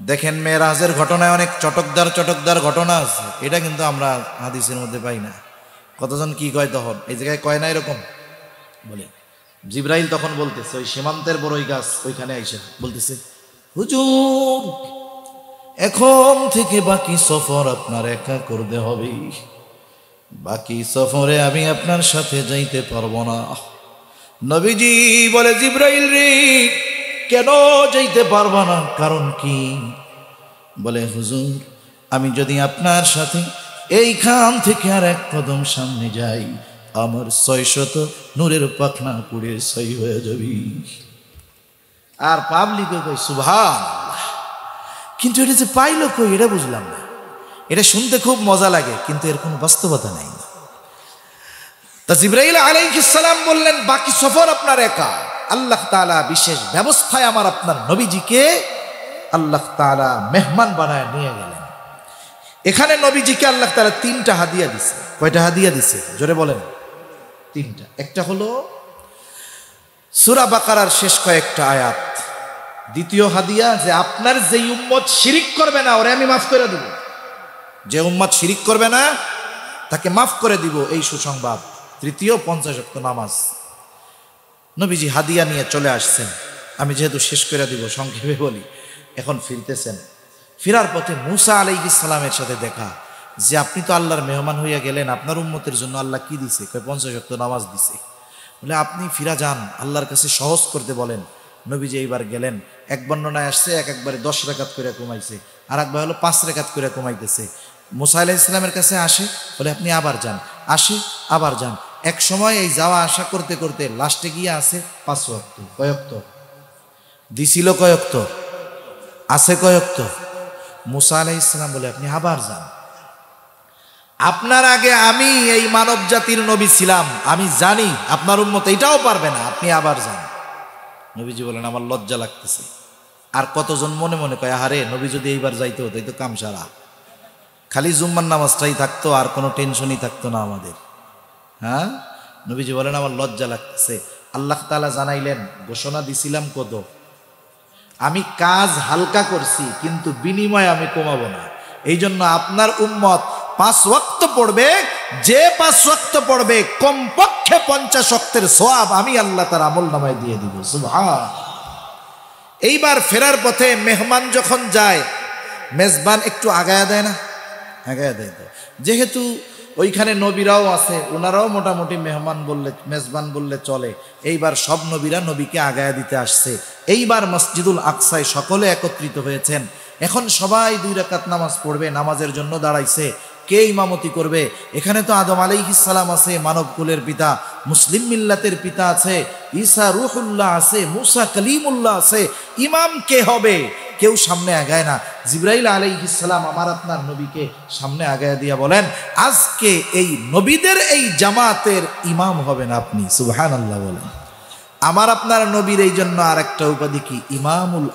দেখেন মেরাজের ঘটনায় অনেক চটকদার ঘটনা আছে, এটা কিন্তু আমরা হাদিসের মধ্যে পাই না। কতজন কি কয় তখন? এই জায়গায় কয় না এরকম বলে। জিবরাইল তখন বলতেছে ওই সীমান্তের বড়ই গাছ ওইখানে আইসা বলতেছে, হুজুর এখন থেকে বাকি সফর আপনার একা করতে হবে, বাকি সফরে আমি আপনার সাথে যাইতে পারবো না। নবীজি বলে, জিবরাইল রে, কেন যাইতে পারবা না, কারণ কি? বলে, হুজুর, আমি যদি আপনার সাথে এইখান থেকে আর এক কদম সামনে যাই, আমার 600 নূরের পাখনা পুড়ে ছাই হয়ে যাবি। আর পাবলিকে কই সুবহানাল্লাহ। কিন্তু এটা যে পাইলো কই, এটা বুঝলাম না। এটা শুনতে খুব মজা লাগে, কিন্তু এর কোনো বাস্তবতা নাই। তা জিবরাইল আলাইহিস সালাম বললেন, বাকি সফর আপনার একা। আল্লাহ তাআলা বিশেষ ব্যবস্থায় আমার আপনার নবীজিকে আল্লাহ তাআলা মেহমান বানায় নিয়ে গেলেন। এখানে নবীজিকে আল্লাহ তাআলা 3টা হাদিয়া দিছে। কয়টা হাদিয়া দিছে জোরে বলেন? 3টা। একটা হলো সূরা বাকারার শেষ কয়েকটা আয়াত। দ্বিতীয় হাদিয়া যে আপনার যেই উম্মত শিরিক করবে না ওরে আমি মাফ করে দেব, যে উম্মত শিরিক করবে না তাকে মাফ করে দিব, এই সুসংবাদ। তৃতীয় 50 ওয়াক্ত নামাজ। নবীজি হাদিয়া নিয়ে চলে আসছেন। আমি যেহেতু শেষ করে দিব সংক্ষেপে বলি। এখন ফিরতেছেন, ফেরার পথে মূসা আলাইহিস সালামের সাথে দেখা, যে আপনি তো আল্লাহর মেহমান হইয়া গেলেন, আপনার উম্মতের জন্য আল্লাহ কি দিছে? 50 ওয়াক্ত নামাজ দিছে। বলে, আপনি ফিরা যান, আল্লাহর কাছে সহজ করতে বলেন। নবীজি এইবার গেলেন। এক বর্ণনায় আসছে একবারে 10 রাকাত করে কমাইছে, আর একবার হলো 5 রাকাত করে কমাইতেছে। মূসা আলাইহিস সালামের কাছে আসে, বলে আপনি আবার যান, আসে আবার যান। এক সময় এই যাওয়া আসা করতে করতে লাস্টে গিয়ে আছে 5 ওয়াক্ত। কয়ক্ত দিছিল? কয়ক্ত আছে? কয়ক্ত? মূসা আলাইহিস সালাম বলে, আপনি আবার যান, আপনার আগে আমি এই মানব জাতির নবী ছিলাম, আমি জানি আপনার উম্মত এটাও পারবে না, আপনি আবার যান। নবীজি বলেন, আমার লজ্জা লাগতেছে। আর কতজন মনে মনে কয়, আরে নবী যদি এইবার যাইতে হতো, এই তো কাম সারা, খালি জুম্মার নামাজটাই থাকতো, আর কোনো টেনশনই থাকতো না আমাদের। হ্যাঁ, নবীজি বলেন, আমার লজ্জা লাগতেছে। আল্লাহ তাআলা জানাইলেন, ঘোষণা দিছিলাম কত, আমি কাজ হালকা করছি, কিন্তু বিনিময়ে আমি কমাবো না। এই জন্য আপনার উম্মত 5 ওয়াক্ত পড়বে, যে 5 ওয়াক্ত পড়বে কমপক্ষে 50 ওয়াক্তের সওয়াব আমি আল্লাহ তার আমল নামায় দিয়ে দিব। সুবহান। এইবার ফেরার পথে মেহমান যখন যায়, মেজবান একটু আগায়া দেয় না? আগায়া দেয়। তো যেহেতু ওইখানে নবীরাও আছে, ওনারাও মোটামুটি মেহমান বললে, মেজবান বললে চলে। এইবার সব নবীরা নবীকে আগায়া দিতে আসছে। এইবার মসজিদুল আকসায় সকলে একত্রিত হয়েছেন। এখন সবাই 2 রাকাত নামাজ পড়বে, নামাজের জন্য দাঁড়াইছে। কে ইমামতি করবে? এখানে তো আদম আলাইহিস সালাম আছে, মানব কুলের পিতা, মুসলিম মিল্লাতের পিতা আছে, ঈসা রূহুল্লাহ আছে, মূসা কালিমুল্লাহ আছে। ইমাম কে হবে? কেউ সামনে আগায় না। জিবরাইল আলাইহিস সালাম আমার আপনার নবীকে সামনে আগায় দিয়া বলেন, আজকে এই নবীদের এই জামাতের ইমাম হবেন আপনি। সুবহানাল্লাহ বলেন। আমার আপনার নবীর এই জন্য আর একটা উপাধি কি? ইমামুল